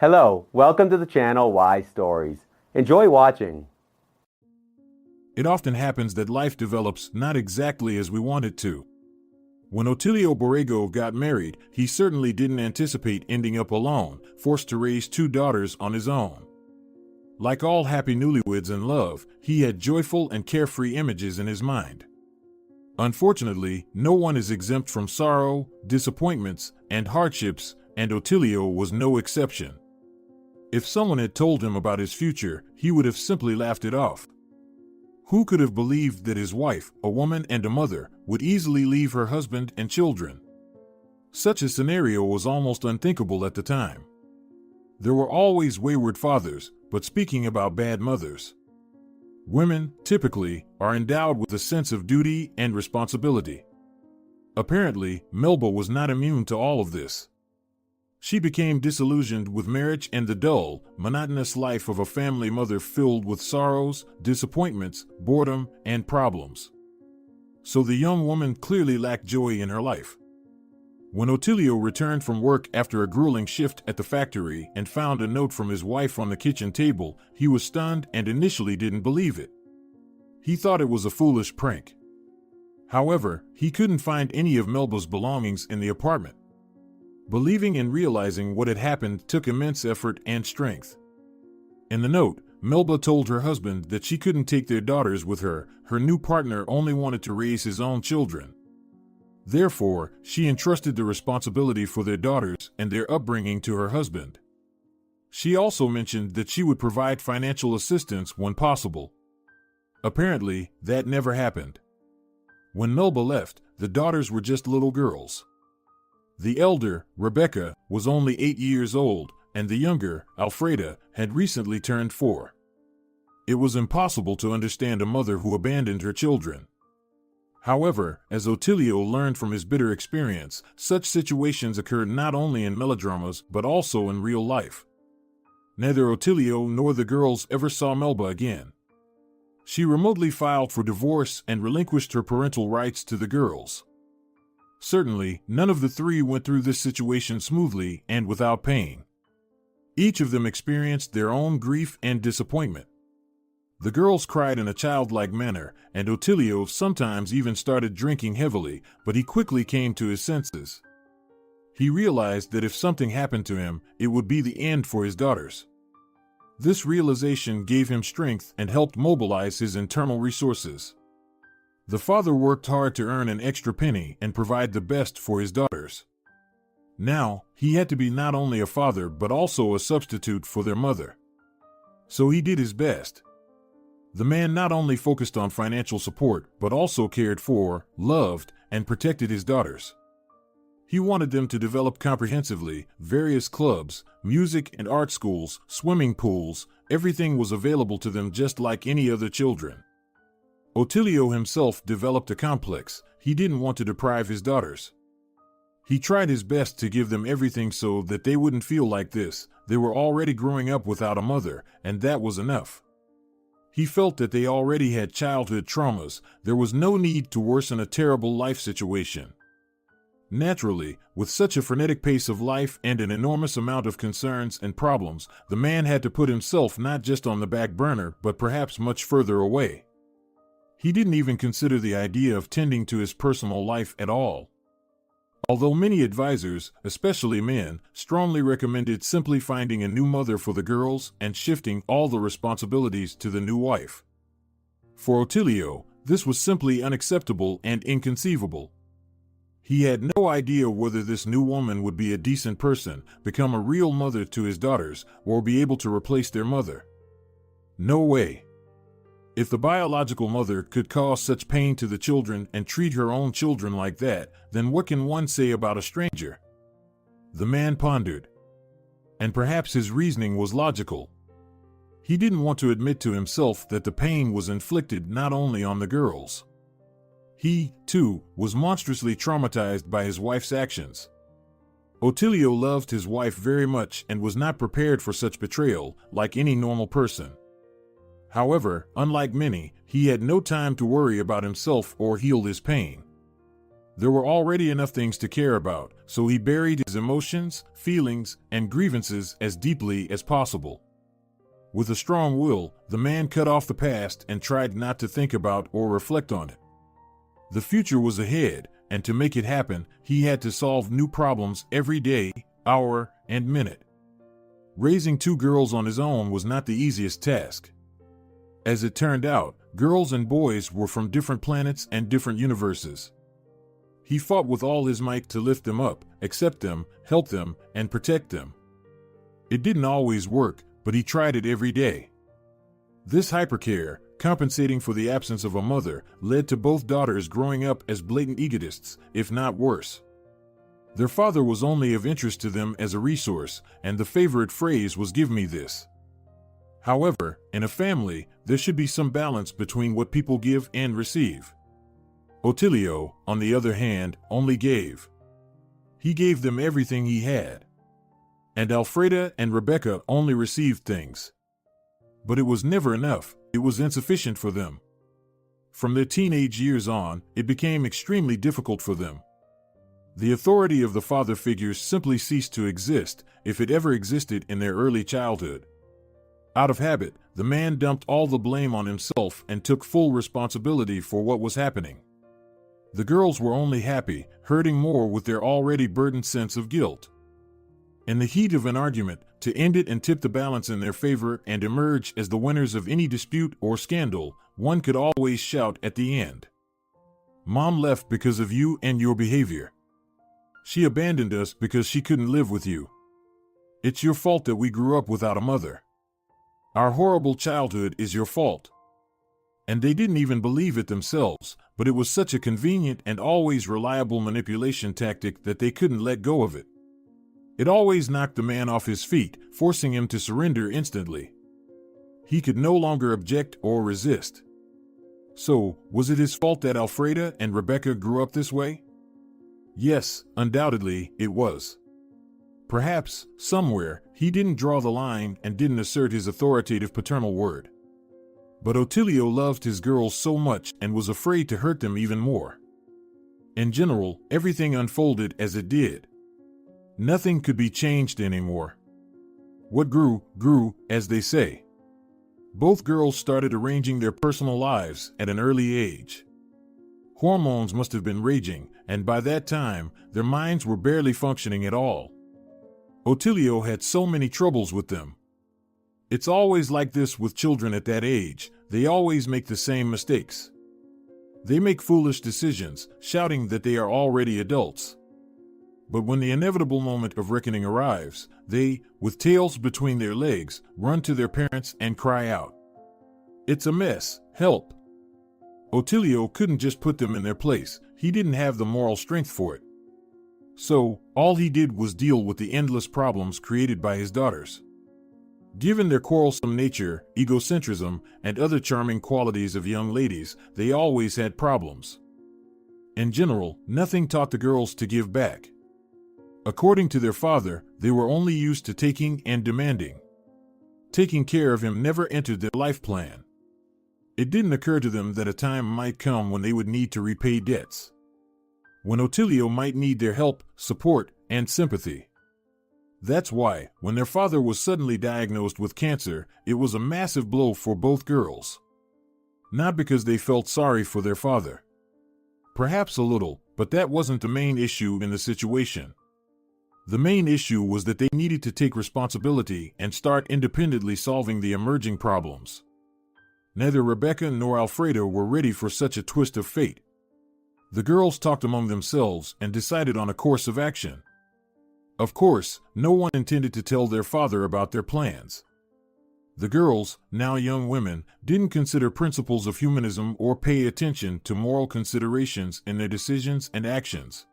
Hello, welcome to the channel Why Stories. Enjoy watching. It often happens that life develops not exactly as we want it to. When Otilio Borrego got married, he certainly didn't anticipate ending up alone, forced to raise two daughters on his own. Like all happy newlyweds in love, he had joyful and carefree images in his mind. Unfortunately, no one is exempt from sorrow, disappointments, and hardships, and Otilio was no exception. If someone had told him about his future, he would have simply laughed it off. Who could have believed that his wife, a woman and a mother, would easily leave her husband and children? Such a scenario was almost unthinkable at the time. There were always wayward fathers, but speaking about bad mothers. Women, typically, are endowed with a sense of duty and responsibility. Apparently, Melba was not immune to all of this. She became disillusioned with marriage and the dull, monotonous life of a family mother filled with sorrows, disappointments, boredom, and problems. So the young woman clearly lacked joy in her life. When Otilio returned from work after a grueling shift at the factory and found a note from his wife on the kitchen table, he was stunned and initially didn't believe it. He thought it was a foolish prank. However, he couldn't find any of Melba's belongings in the apartment. Believing and realizing what had happened took immense effort and strength. In the note, Melba told her husband that she couldn't take their daughters with her. Her new partner only wanted to raise his own children. Therefore, she entrusted the responsibility for their daughters and their upbringing to her husband. She also mentioned that she would provide financial assistance when possible. Apparently, that never happened. When Melba left, the daughters were just little girls. The elder, Rebecca, was only 8 years old, and the younger, Alfreda, had recently turned 4. It was impossible to understand a mother who abandoned her children. However, as Otilio learned from his bitter experience, such situations occurred not only in melodramas but also in real life. Neither Otilio nor the girls ever saw Melba again. She remotely filed for divorce and relinquished her parental rights to the girls. Certainly, none of the three went through this situation smoothly and without pain. Each of them experienced their own grief and disappointment. The girls cried in a childlike manner, and Otilio sometimes even started drinking heavily, but he quickly came to his senses. He realized that if something happened to him, it would be the end for his daughters. This realization gave him strength and helped mobilize his internal resources. The father worked hard to earn an extra penny and provide the best for his daughters. Now, he had to be not only a father but also a substitute for their mother. So he did his best. The man not only focused on financial support but also cared for, loved, and protected his daughters. He wanted them to develop comprehensively. Various clubs, music and art schools, swimming pools, everything was available to them just like any other children. Otilio himself developed a complex. He didn't want to deprive his daughters. He tried his best to give them everything so that they wouldn't feel like this. They were already growing up without a mother, and that was enough. He felt that they already had childhood traumas. There was no need to worsen a terrible life situation. Naturally, with such a frenetic pace of life and an enormous amount of concerns and problems, the man had to put himself not just on the back burner but perhaps much further away. He didn't even consider the idea of tending to his personal life at all. Although many advisors, especially men, strongly recommended simply finding a new mother for the girls and shifting all the responsibilities to the new wife. For Otilio, this was simply unacceptable and inconceivable. He had no idea whether this new woman would be a decent person, become a real mother to his daughters, or be able to replace their mother. No way. If the biological mother could cause such pain to the children and treat her own children like that, then what can one say about a stranger? The man pondered. And perhaps his reasoning was logical. He didn't want to admit to himself that the pain was inflicted not only on the girls. He, too, was monstrously traumatized by his wife's actions. Otilio loved his wife very much and was not prepared for such betrayal, like any normal person. However, unlike many, he had no time to worry about himself or heal his pain. There were already enough things to care about, so he buried his emotions, feelings, and grievances as deeply as possible. With a strong will, the man cut off the past and tried not to think about or reflect on it. The future was ahead, and to make it happen, he had to solve new problems every day, hour, and minute. Raising two girls on his own was not the easiest task. As it turned out, girls and boys were from different planets and different universes. He fought with all his might to lift them up, accept them, help them, and protect them. It didn't always work, but he tried it every day. This hypercare, compensating for the absence of a mother, led to both daughters growing up as blatant egotists, if not worse. Their father was only of interest to them as a resource, and the favorite phrase was "give me this." However, in a family, there should be some balance between what people give and receive. Otilio, on the other hand, only gave. He gave them everything he had. And Alfreda and Rebecca only received things. But it was never enough, it was insufficient for them. From their teenage years on, it became extremely difficult for them. The authority of the father figures simply ceased to exist, if it ever existed in their early childhood. Out of habit, the man dumped all the blame on himself and took full responsibility for what was happening. The girls were only happy, hurting more with their already burdened sense of guilt. In the heat of an argument, to end it and tip the balance in their favor and emerge as the winners of any dispute or scandal, one could always shout at the end, "Mom left because of you and your behavior. She abandoned us because she couldn't live with you. It's your fault that we grew up without a mother. Our horrible childhood is your fault." And they didn't even believe it themselves, but it was such a convenient and always reliable manipulation tactic that they couldn't let go of it. It always knocked the man off his feet, forcing him to surrender instantly. He could no longer object or resist. So, was it his fault that Alfreda and Rebecca grew up this way? Yes, undoubtedly, it was. Perhaps, somewhere, he didn't draw the line and didn't assert his authoritative paternal word. But Otilio loved his girls so much and was afraid to hurt them even more. In general, everything unfolded as it did. Nothing could be changed anymore. What grew, grew, as they say. Both girls started arranging their personal lives at an early age. Hormones must have been raging, and by that time, their minds were barely functioning at all. Otilio had so many troubles with them. It's always like this with children at that age, they always make the same mistakes. They make foolish decisions, shouting that they are already adults. But when the inevitable moment of reckoning arrives, they, with tails between their legs, run to their parents and cry out, "It's a mess, help!" Otilio couldn't just put them in their place, he didn't have the moral strength for it. So, all he did was deal with the endless problems created by his daughters. Given their quarrelsome nature, egocentrism, and other charming qualities of young ladies, they always had problems. In general, nothing taught the girls to give back. According to their father, they were only used to taking and demanding. Taking care of him never entered their life plan. It didn't occur to them that a time might come when they would need to repay debts. When Otilio might need their help, support, and sympathy. That's why, when their father was suddenly diagnosed with cancer, it was a massive blow for both girls. Not because they felt sorry for their father. Perhaps a little, but that wasn't the main issue in the situation. The main issue was that they needed to take responsibility and start independently solving the emerging problems. Neither Rebecca nor Alfreda were ready for such a twist of fate. The girls talked among themselves and decided on a course of action. Of course, no one intended to tell their father about their plans. The girls, now young women, didn't consider principles of humanism or pay attention to moral considerations in their decisions and actions.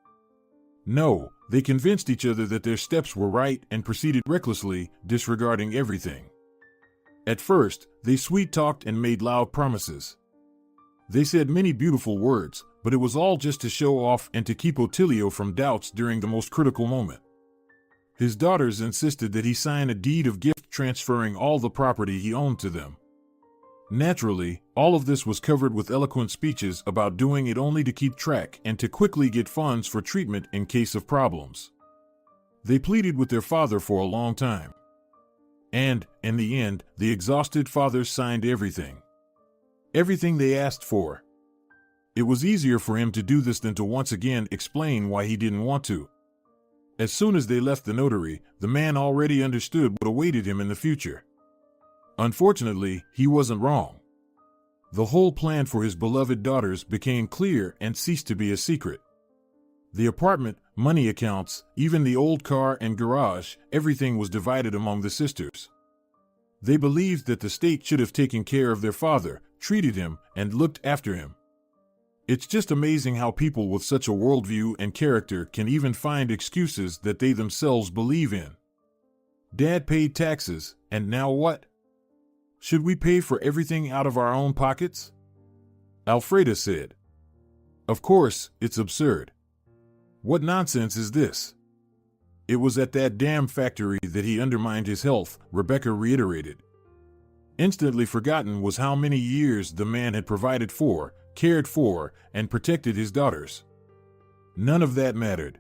No, they convinced each other that their steps were right and proceeded recklessly, disregarding everything. At first, they sweet-talked and made loud promises. They said many beautiful words, but it was all just to show off and to keep Otilio from doubts during the most critical moment. His daughters insisted that he sign a deed of gift transferring all the property he owned to them. Naturally, all of this was covered with eloquent speeches about doing it only to keep track and to quickly get funds for treatment in case of problems. They pleaded with their father for a long time. And, in the end, the exhausted father signed everything. Everything they asked for. It was easier for him to do this than to once again explain why he didn't want to. As soon as they left the notary, the man already understood what awaited him in the future. Unfortunately, he wasn't wrong. The whole plan for his beloved daughters became clear and ceased to be a secret. The apartment, money accounts, even the old car and garage, everything was divided among the sisters. They believed that the state should have taken care of their father, treated him, and looked after him. It's just amazing how people with such a worldview and character can even find excuses that they themselves believe in. Dad paid taxes, and now what? Should we pay for everything out of our own pockets? Alfreda said. Of course, it's absurd. What nonsense is this? It was at that damn factory that he undermined his health, Rebecca reiterated. Instantly forgotten was how many years the man had provided for, cared for, and protected his daughters. None of that mattered.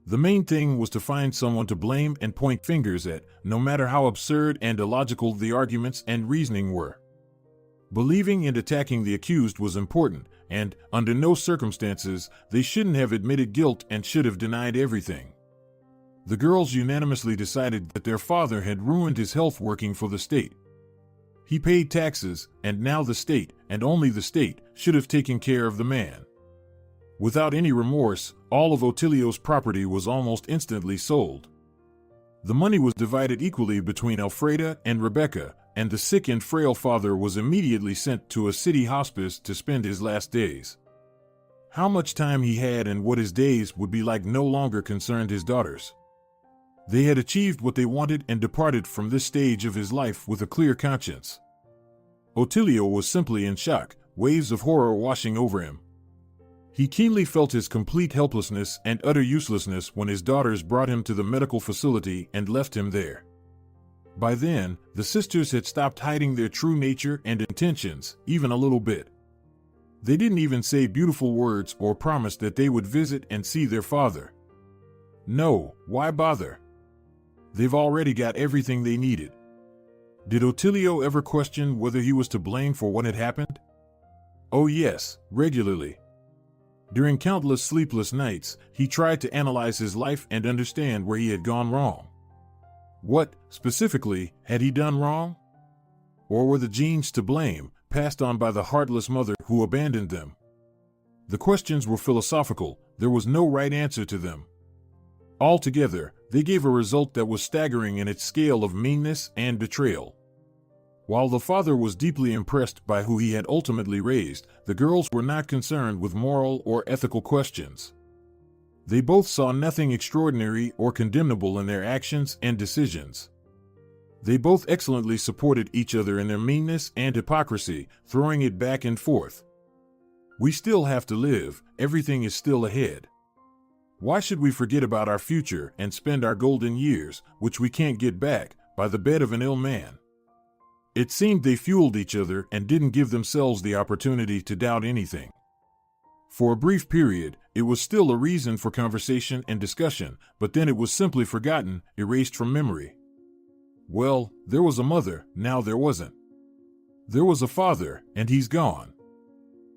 The main thing was to find someone to blame and point fingers at, no matter how absurd and illogical the arguments and reasoning were. Believing and attacking the accused was important, and, under no circumstances, they shouldn't have admitted guilt and should have denied everything. The girls unanimously decided that their father had ruined his health working for the state. He paid taxes, and now the state, and only the state, should have taken care of the man. Without any remorse, all of Otilio's property was almost instantly sold. The money was divided equally between Alfreda and Rebecca, and the sick and frail father was immediately sent to a city hospice to spend his last days. How much time he had and what his days would be like no longer concerned his daughters. They had achieved what they wanted and departed from this stage of his life with a clear conscience. Otilio was simply in shock, waves of horror washing over him. He keenly felt his complete helplessness and utter uselessness when his daughters brought him to the medical facility and left him there. By then, the sisters had stopped hiding their true nature and intentions, even a little bit. They didn't even say beautiful words or promise that they would visit and see their father. No, why bother? They've already got everything they needed. Did Otilio ever question whether he was to blame for what had happened? Oh yes, regularly. During countless sleepless nights, he tried to analyze his life and understand where he had gone wrong. What, specifically, had he done wrong? Or were the genes to blame, passed on by the heartless mother who abandoned them? The questions were philosophical, there was no right answer to them. Altogether, they gave a result that was staggering in its scale of meanness and betrayal. While the father was deeply impressed by who he had ultimately raised, the girls were not concerned with moral or ethical questions. They both saw nothing extraordinary or condemnable in their actions and decisions. They both excellently supported each other in their meanness and hypocrisy, throwing it back and forth. We still have to live, everything is still ahead. Why should we forget about our future and spend our golden years, which we can't get back, by the bed of an ill man? It seemed they fueled each other and didn't give themselves the opportunity to doubt anything. For a brief period, it was still a reason for conversation and discussion, but then it was simply forgotten, erased from memory. Well, there was a mother, now there wasn't. There was a father, and he's gone.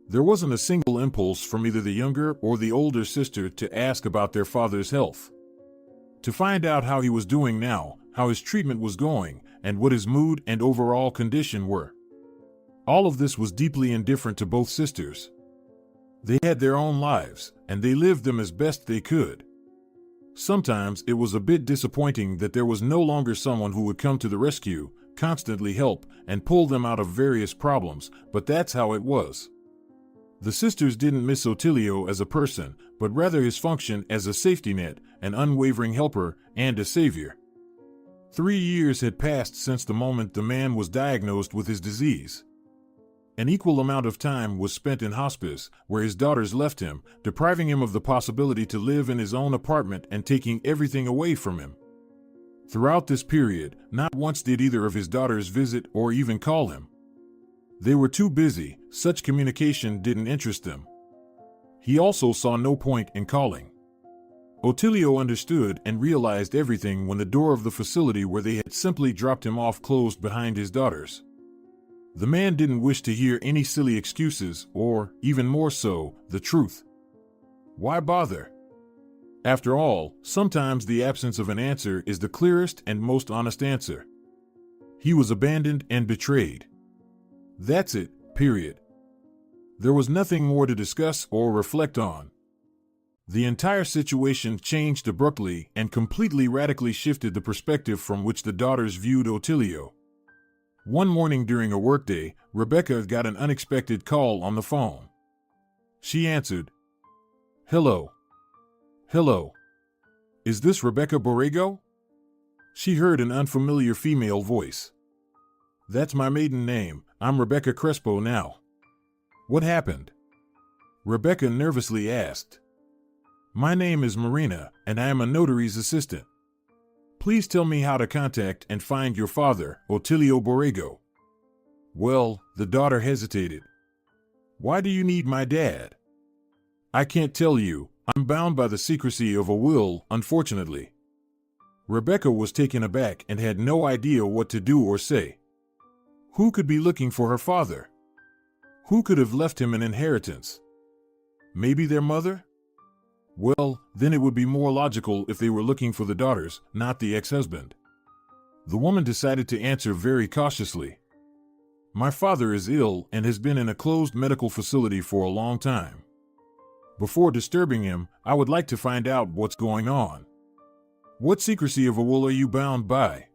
There wasn't a single impulse from either the younger or the older sister to ask about their father's health. To find out how he was doing now, how his treatment was going, and what his mood and overall condition were. All of this was deeply indifferent to both sisters. They had their own lives, and they lived them as best they could. Sometimes it was a bit disappointing that there was no longer someone who would come to the rescue, constantly help, and pull them out of various problems, but that's how it was. The sisters didn't miss Otilio as a person, but rather his function as a safety net, an unwavering helper, and a savior. 3 years had passed since the moment the man was diagnosed with his disease. An equal amount of time was spent in hospice, where his daughters left him, depriving him of the possibility to live in his own apartment and taking everything away from him. Throughout this period, not once did either of his daughters visit or even call him. They were too busy, such communication didn't interest them. He also saw no point in calling. Otilio understood and realized everything when the door of the facility where they had simply dropped him off closed behind his daughters. The man didn't wish to hear any silly excuses or, even more so, the truth. Why bother? After all, sometimes the absence of an answer is the clearest and most honest answer. He was abandoned and betrayed. That's it, period. There was nothing more to discuss or reflect on. The entire situation changed abruptly and completely radically shifted the perspective from which the daughters viewed Otilio. One morning during a workday, Rebecca got an unexpected call on the phone. She answered. "Hello. Hello. Is this Rebecca Borrego?" She heard an unfamiliar female voice. "That's my maiden name. I'm Rebecca Crespo now." "What happened?" Rebecca nervously asked. "My name is Marina, and I am a notary's assistant. Please tell me how to contact and find your father, Otilio Borrego." "Well," the daughter hesitated. "Why do you need my dad?" "I can't tell you. I'm bound by the secrecy of a will, unfortunately." Rebecca was taken aback and had no idea what to do or say. Who could be looking for her father? Who could have left him an inheritance? Maybe their mother? Well, then it would be more logical if they were looking for the daughters, not the ex-husband. The woman decided to answer very cautiously. "My father is ill and has been in a closed medical facility for a long time. Before disturbing him, I would like to find out what's going on." "What secrecy of a will are you bound by?"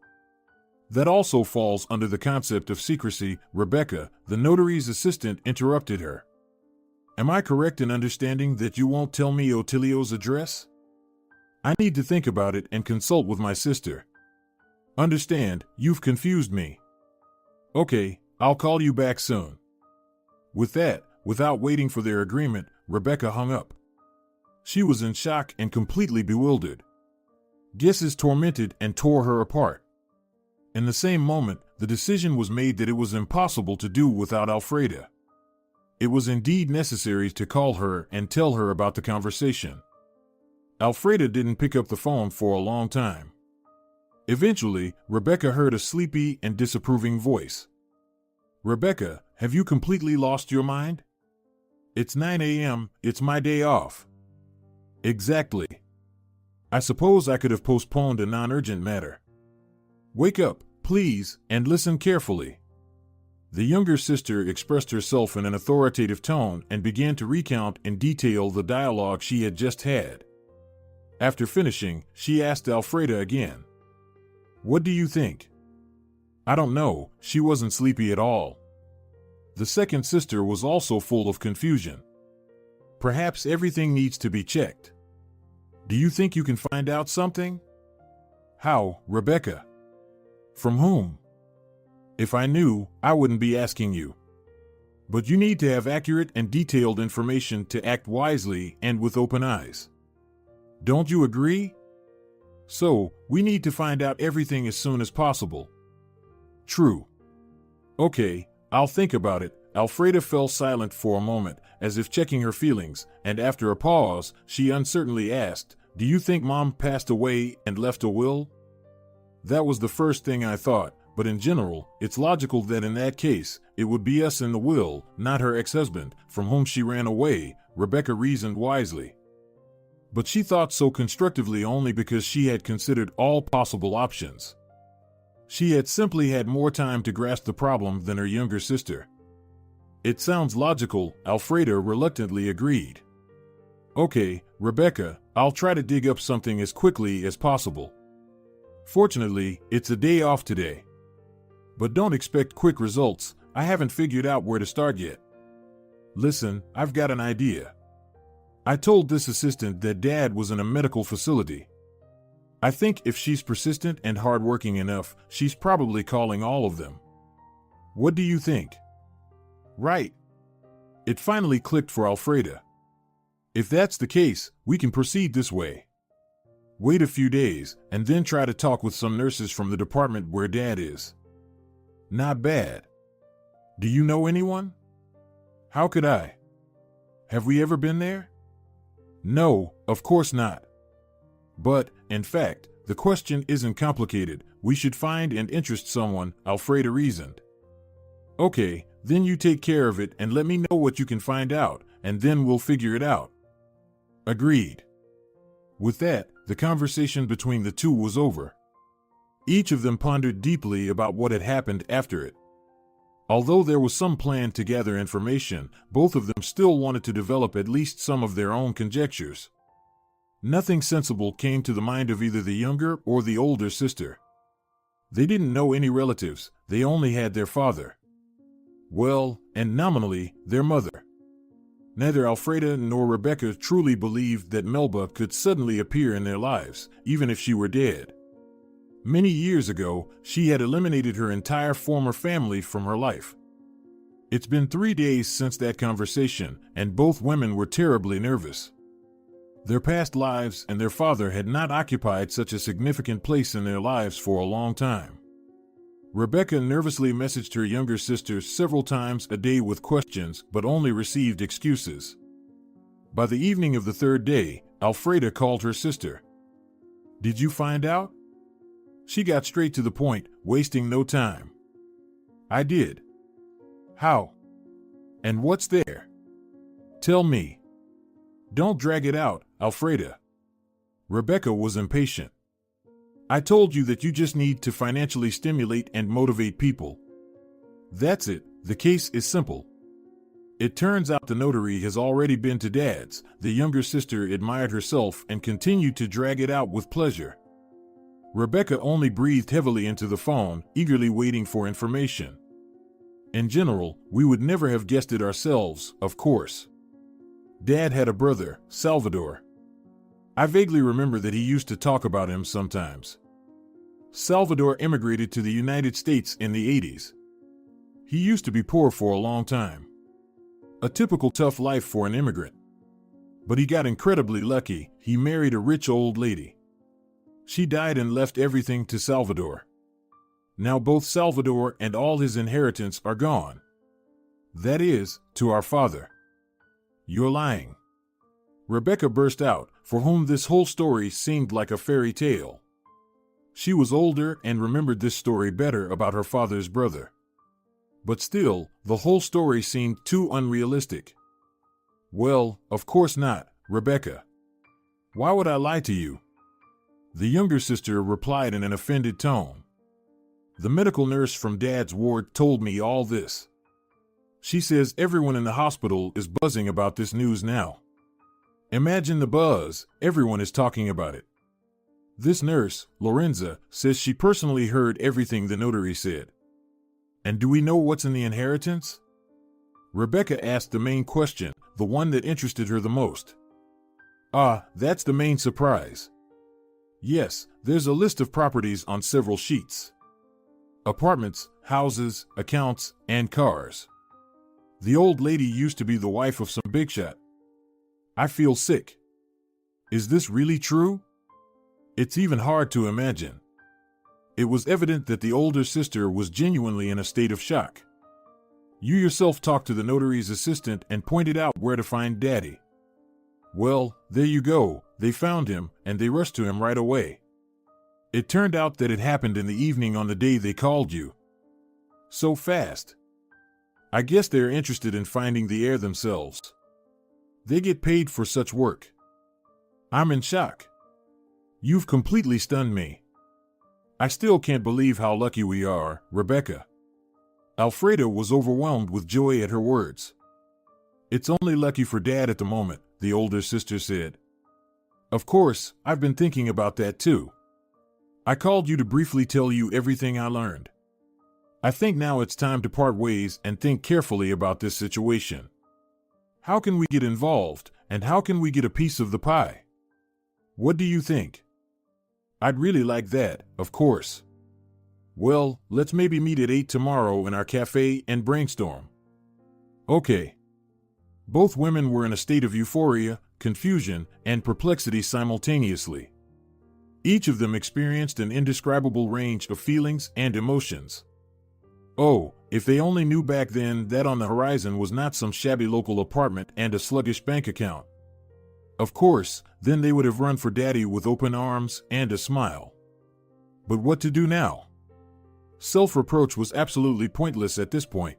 "That also falls under the concept of secrecy," Rebecca, the notary's assistant, interrupted her. "Am I correct in understanding that you won't tell me Otilio's address? I need to think about it and consult with my sister. Understand, you've confused me." "Okay, I'll call you back soon." With that, without waiting for their agreement, Rebecca hung up. She was in shock and completely bewildered. Guesses tormented and tore her apart. In the same moment, the decision was made that it was impossible to do without Alfreda. It was indeed necessary to call her and tell her about the conversation. Alfreda didn't pick up the phone for a long time. Eventually, Rebecca heard a sleepy and disapproving voice. "Rebecca, have you completely lost your mind? It's 9 a.m., it's my day off." "Exactly. I suppose I could have postponed a non-urgent matter. Wake up, please, and listen carefully." The younger sister expressed herself in an authoritative tone and began to recount in detail the dialogue she had just had. After finishing, she asked Alfreda again. "What do you think?" "I don't know, she wasn't sleepy at all." The second sister was also full of confusion. "Perhaps everything needs to be checked. Do you think you can find out something?" "How, Rebecca?" "From whom?" "If I knew, I wouldn't be asking you. But you need to have accurate and detailed information to act wisely and with open eyes. Don't you agree? So, we need to find out everything as soon as possible." "True." "Okay, I'll think about it." Alfreda fell silent for a moment, as if checking her feelings, and after a pause, she uncertainly asked, "Do you think Mom passed away and left a will?" "That was the first thing I thought, but in general, it's logical that in that case, it would be us in the will, not her ex-husband, from whom she ran away," Rebecca reasoned wisely. But she thought so constructively only because she had considered all possible options. She had simply had more time to grasp the problem than her younger sister. "It sounds logical," Alfreda reluctantly agreed. "Okay, Rebecca, I'll try to dig up something as quickly as possible. Fortunately, it's a day off today. But don't expect quick results, I haven't figured out where to start yet. Listen, I've got an idea. I told this assistant that Dad was in a medical facility. I think if she's persistent and hardworking enough, she's probably calling all of them. What do you think?" "Right." It finally clicked for Alfreda. "If that's the case, we can proceed this way. Wait a few days, and then try to talk with some nurses from the department where Dad is." "Not bad. Do you know anyone? How could I? Have we ever been there? No, of course not. But, in fact, the question isn't complicated. We should find and interest someone, Alfreda reasoned. Okay, then you take care of it and let me know what you can find out, and then we'll figure it out. Agreed. With that, the conversation between the two was over. Each of them pondered deeply about what had happened after it. Although there was some plan to gather information, both of them still wanted to develop at least some of their own conjectures. Nothing sensible came to the mind of either the younger or the older sister. They didn't know any relatives, they only had their father. Well, and nominally, their mother. Neither Alfreda nor Rebecca truly believed that Melba could suddenly appear in their lives, even if she were dead. Many years ago, she had eliminated her entire former family from her life. It's been 3 days since that conversation, and both women were terribly nervous. Their past lives and their father had not occupied such a significant place in their lives for a long time. Rebecca nervously messaged her younger sister several times a day with questions, but only received excuses. By the evening of the 3rd day, Alfreda called her sister. "Did you find out?" She got straight to the point, wasting no time. "I did." "How? And what's there? Tell me. Don't drag it out, Alfreda." Rebecca was impatient. "I told you that you just need to financially stimulate and motivate people. That's it, the case is simple." It turns out the notary has already been to Dad's. The younger sister admired herself and continued to drag it out with pleasure. Rebecca only breathed heavily into the phone, eagerly waiting for information. In general, we would never have guessed it ourselves, of course. Dad had a brother, Salvador. I vaguely remember that he used to talk about him sometimes. Salvador immigrated to the United States in the 80s. He used to be poor for a long time. A typical tough life for an immigrant. But he got incredibly lucky. He married a rich old lady. She died and left everything to Salvador. Now both Salvador and all his inheritance are gone. That is, to our father. You're lying. Rebecca burst out, for whom this whole story seemed like a fairy tale. She was older and remembered this story better about her father's brother. But still, the whole story seemed too unrealistic. "Well, of course not, Rebecca. Why would I lie to you?" The younger sister replied in an offended tone. "The medical nurse from Dad's ward told me all this. She says everyone in the hospital is buzzing about this news now. Imagine the buzz, everyone is talking about it. This nurse, Lorenza, says she personally heard everything the notary said. And do we know what's in the inheritance?" Rebecca asked the main question, the one that interested her the most. "Ah, that's the main surprise. Yes, there's a list of properties on several sheets. Apartments, houses, accounts, and cars. The old lady used to be the wife of some big shot. I feel sick. Is this really true? It's even hard to imagine." It was evident that the older sister was genuinely in a state of shock. "You yourself talked to the notary's assistant and pointed out where to find Daddy." "Well, there you go, they found him, and they rushed to him right away. It turned out that it happened in the evening on the day they called you. So fast. I guess they're interested in finding the heir themselves. They get paid for such work. I'm in shock. You've completely stunned me. I still can't believe how lucky we are, Rebecca." Alfreda was overwhelmed with joy at her words. "It's only lucky for Dad at the moment," the older sister said. "Of course, I've been thinking about that too. I called you to briefly tell you everything I learned. I think now it's time to part ways and think carefully about this situation. How can we get involved, and how can we get a piece of the pie? What do you think?" "I'd really like that, of course." "Well, let's maybe meet at 8 tomorrow in our cafe and brainstorm." "Okay." Both women were in a state of euphoria, confusion, and perplexity simultaneously. Each of them experienced an indescribable range of feelings and emotions. Oh, If they only knew back then that on the horizon was not some shabby local apartment and a sluggish bank account. Of course, then they would have run for Daddy with open arms and a smile. But what to do now? Self-reproach was absolutely pointless at this point.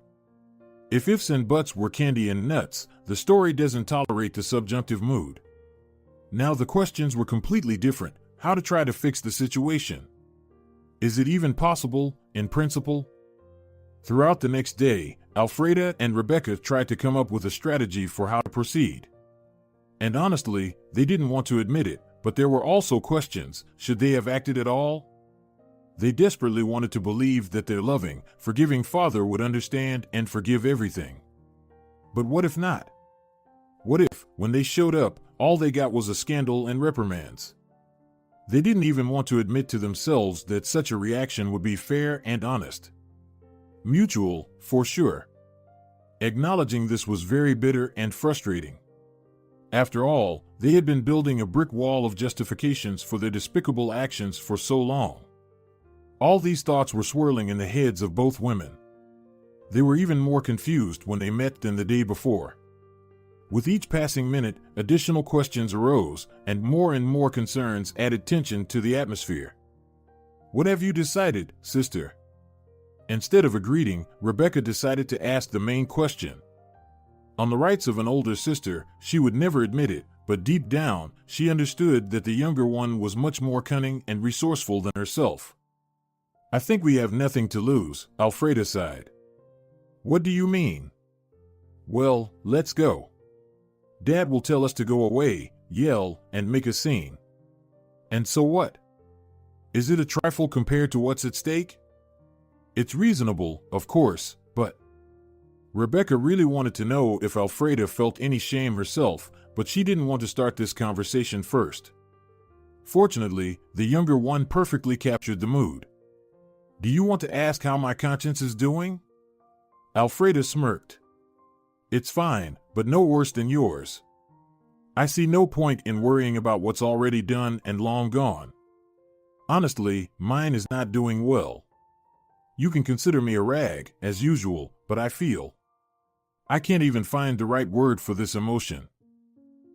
If ifs and buts were candy and nuts, the story doesn't tolerate the subjunctive mood. Now the questions were completely different. How to try to fix the situation? Is it even possible, in principle? Throughout the next day, Alfreda and Rebecca tried to come up with a strategy for how to proceed. And honestly, they didn't want to admit it, but there were also questions. Should they have acted at all? They desperately wanted to believe that their loving, forgiving father would understand and forgive everything. But what if not? What if, when they showed up, all they got was a scandal and reprimands? They didn't even want to admit to themselves that such a reaction would be fair and honest. Mutual, for sure. Acknowledging this was very bitter and frustrating. After all, they had been building a brick wall of justifications for their despicable actions for so long. All these thoughts were swirling in the heads of both women. They were even more confused when they met than the day before. With each passing minute, additional questions arose, and more concerns added tension to the atmosphere. "What have you decided, sister?" Instead of a greeting, Rebecca decided to ask the main question. On the rights of an older sister, she would never admit it, but deep down, she understood that the younger one was much more cunning and resourceful than herself. "I think we have nothing to lose," Alfreda sighed. "What do you mean?" "Well, let's go. Dad will tell us to go away, yell, and make a scene. And so what? Is it a trifle compared to what's at stake? It's reasonable, of course, but..." Rebecca really wanted to know if Alfreda felt any shame herself, but she didn't want to start this conversation first. Fortunately, the younger one perfectly captured the mood. "Do you want to ask how my conscience is doing?" Alfreda smirked. "It's fine, but no worse than yours. I see no point in worrying about what's already done and long gone. Honestly, mine is not doing well. You can consider me a rag, as usual, but I can't even find the right word for this emotion.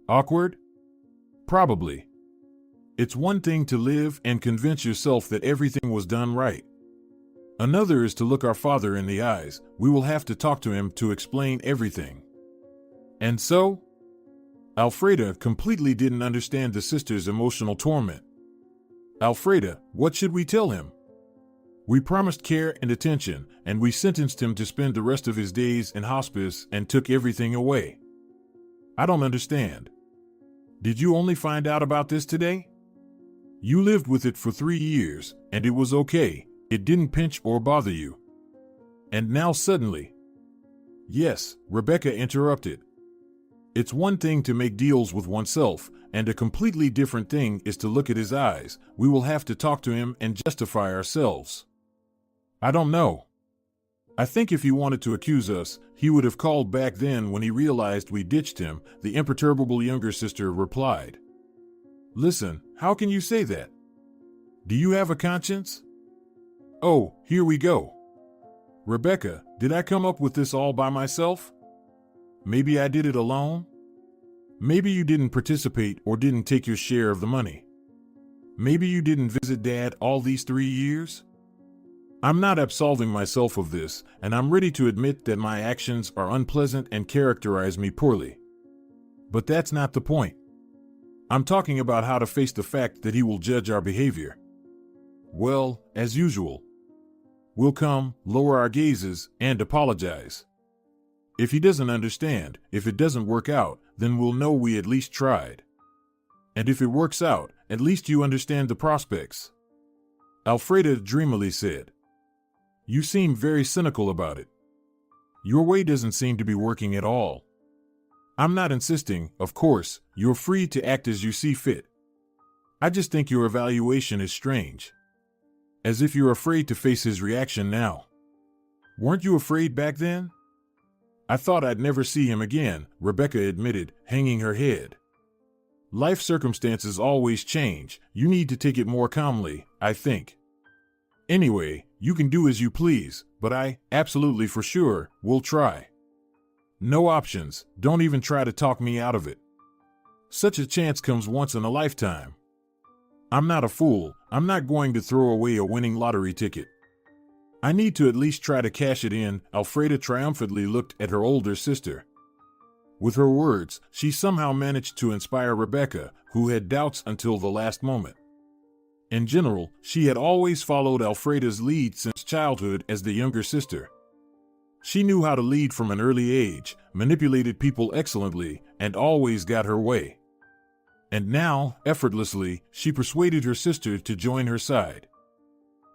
Awkward? Probably. It's one thing to live and convince yourself that everything was done right. Another is to look our father in the eyes. We will have to talk to him to explain everything." And so? Alfreda completely didn't understand the sister's emotional torment. "Alfreda, what should we tell him? We promised care and attention, and we sentenced him to spend the rest of his days in hospice and took everything away. I don't understand. Did you only find out about this today? You lived with it for 3 years, and it was okay. It didn't pinch or bother you. And now suddenly..." "Yes," Rebecca interrupted. "It's one thing to make deals with oneself, and a completely different thing is to look at his eyes. We will have to talk to him and justify ourselves." "I don't know. I think if he wanted to accuse us, he would have called back then when he realized we ditched him," the imperturbable younger sister replied. "Listen, how can you say that? Do you have a conscience? Oh, here we go. Rebecca, did I come up with this all by myself? Maybe I did it alone? Maybe you didn't participate or didn't take your share of the money. Maybe you didn't visit Dad all these 3 years? I'm not absolving myself of this, and I'm ready to admit that my actions are unpleasant and characterize me poorly. But that's not the point. I'm talking about how to face the fact that he will judge our behavior. Well, as usual, we'll come, lower our gazes, and apologize. If he doesn't understand, if it doesn't work out, then we'll know we at least tried. And if it works out, at least you understand the prospects." Alfreda dreamily said. "You seem very cynical about it. Your way doesn't seem to be working at all. I'm not insisting, of course, you're free to act as you see fit. I just think your evaluation is strange. As if you're afraid to face his reaction now. Weren't you afraid back then?" "I thought I'd never see him again," Rebecca admitted, hanging her head. "Life circumstances always change. You need to take it more calmly, I think. Anyway, You can do as you please, but I, absolutely for sure, will try. No options, don't even try to talk me out of it. Such a chance comes once in a lifetime. I'm not a fool, I'm not going to throw away a winning lottery ticket. I need to at least try to cash it in. Alfreda triumphantly looked at her older sister. With her words, she somehow managed to inspire Rebecca, who had doubts until the last moment. In general, she had always followed Alfreda's lead since childhood as the younger sister. She knew how to lead from an early age, manipulated people excellently, and always got her way. And now, effortlessly, she persuaded her sister to join her side.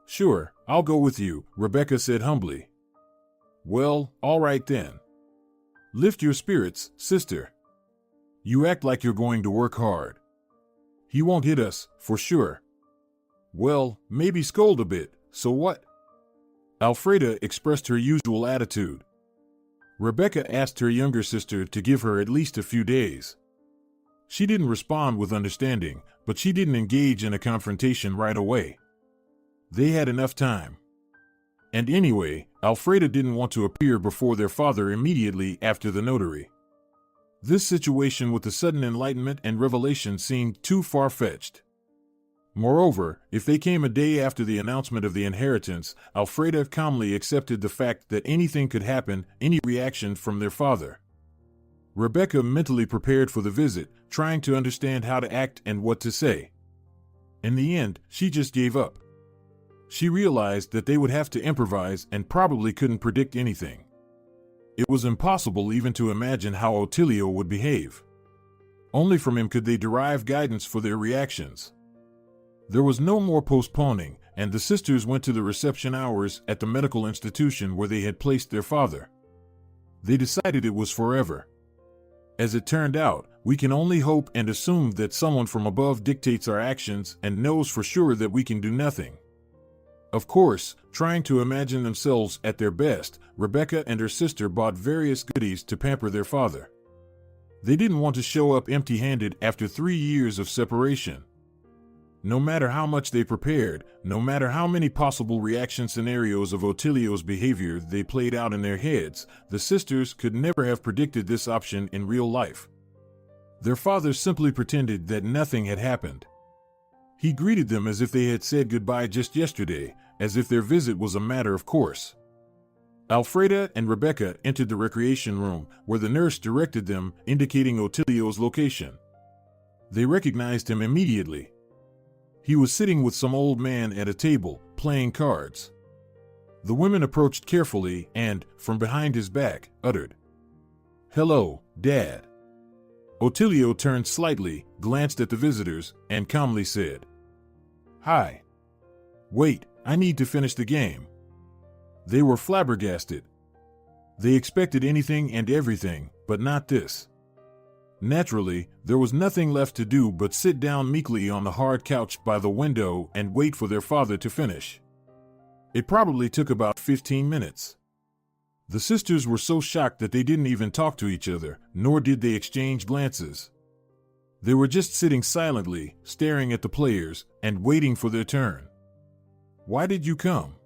Sure, I'll go with you, Rebecca said humbly. Well, all right then. Lift your spirits, sister. You act like you're going to work hard. He won't hit us, for sure. Well, maybe scold a bit, so what? Alfreda expressed her usual attitude. Rebecca asked her younger sister to give her at least a few days. She didn't respond with understanding, but she didn't engage in a confrontation right away. They had enough time. And anyway, Alfreda didn't want to appear before their father immediately after the notary. This situation with the sudden enlightenment and revelation seemed too far-fetched. Moreover, if they came a day after the announcement of the inheritance, Alfreda calmly accepted the fact that anything could happen, any reaction from their father. Rebecca mentally prepared for the visit, trying to understand how to act and what to say. In the end, she just gave up. She realized that they would have to improvise and probably couldn't predict anything. It was impossible even to imagine how Otilio would behave. Only from him could they derive guidance for their reactions. There was no more postponing, and the sisters went to the reception hours at the medical institution where they had placed their father. They decided it was forever. As it turned out, we can only hope and assume that someone from above dictates our actions and knows for sure that we can do nothing. Of course, trying to imagine themselves at their best, Rebecca and her sister bought various goodies to pamper their father. They didn't want to show up empty-handed after 3 years of separation. No matter how much they prepared, no matter how many possible reaction scenarios of Otilio's behavior they played out in their heads, the sisters could never have predicted this option in real life. Their father simply pretended that nothing had happened. He greeted them as if they had said goodbye just yesterday, as if their visit was a matter of course. Alfreda and Rebecca entered the recreation room, where the nurse directed them, indicating Otilio's location. They recognized him immediately. He was sitting with some old man at a table, playing cards. The women approached carefully and, from behind his back, uttered, "Hello, Dad." Otilio turned slightly, glanced at the visitors, and calmly said, "Hi. Wait, I need to finish the game." They were flabbergasted. They expected anything and everything, but not this. Naturally, there was nothing left to do but sit down meekly on the hard couch by the window and wait for their father to finish. It probably took about 15 minutes. The sisters were so shocked that they didn't even talk to each other, nor did they exchange glances. They were just sitting silently, staring at the players, and waiting for their turn. "Why did you come?"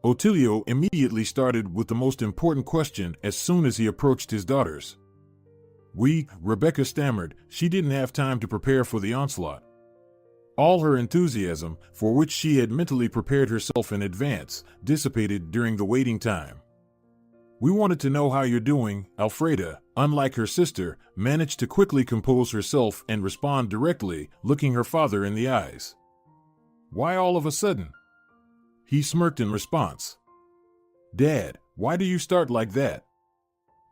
Otilio immediately started with the most important question as soon as he approached his daughters. Rebecca stammered. She didn't have time to prepare for the onslaught. All her enthusiasm, for which she had mentally prepared herself in advance, dissipated during the waiting time. "We wanted to know how you're doing." Alfreda, unlike her sister, managed to quickly compose herself and respond directly, looking her father in the eyes. "Why all of a sudden?" He smirked in response. "Dad, why do you start like that?"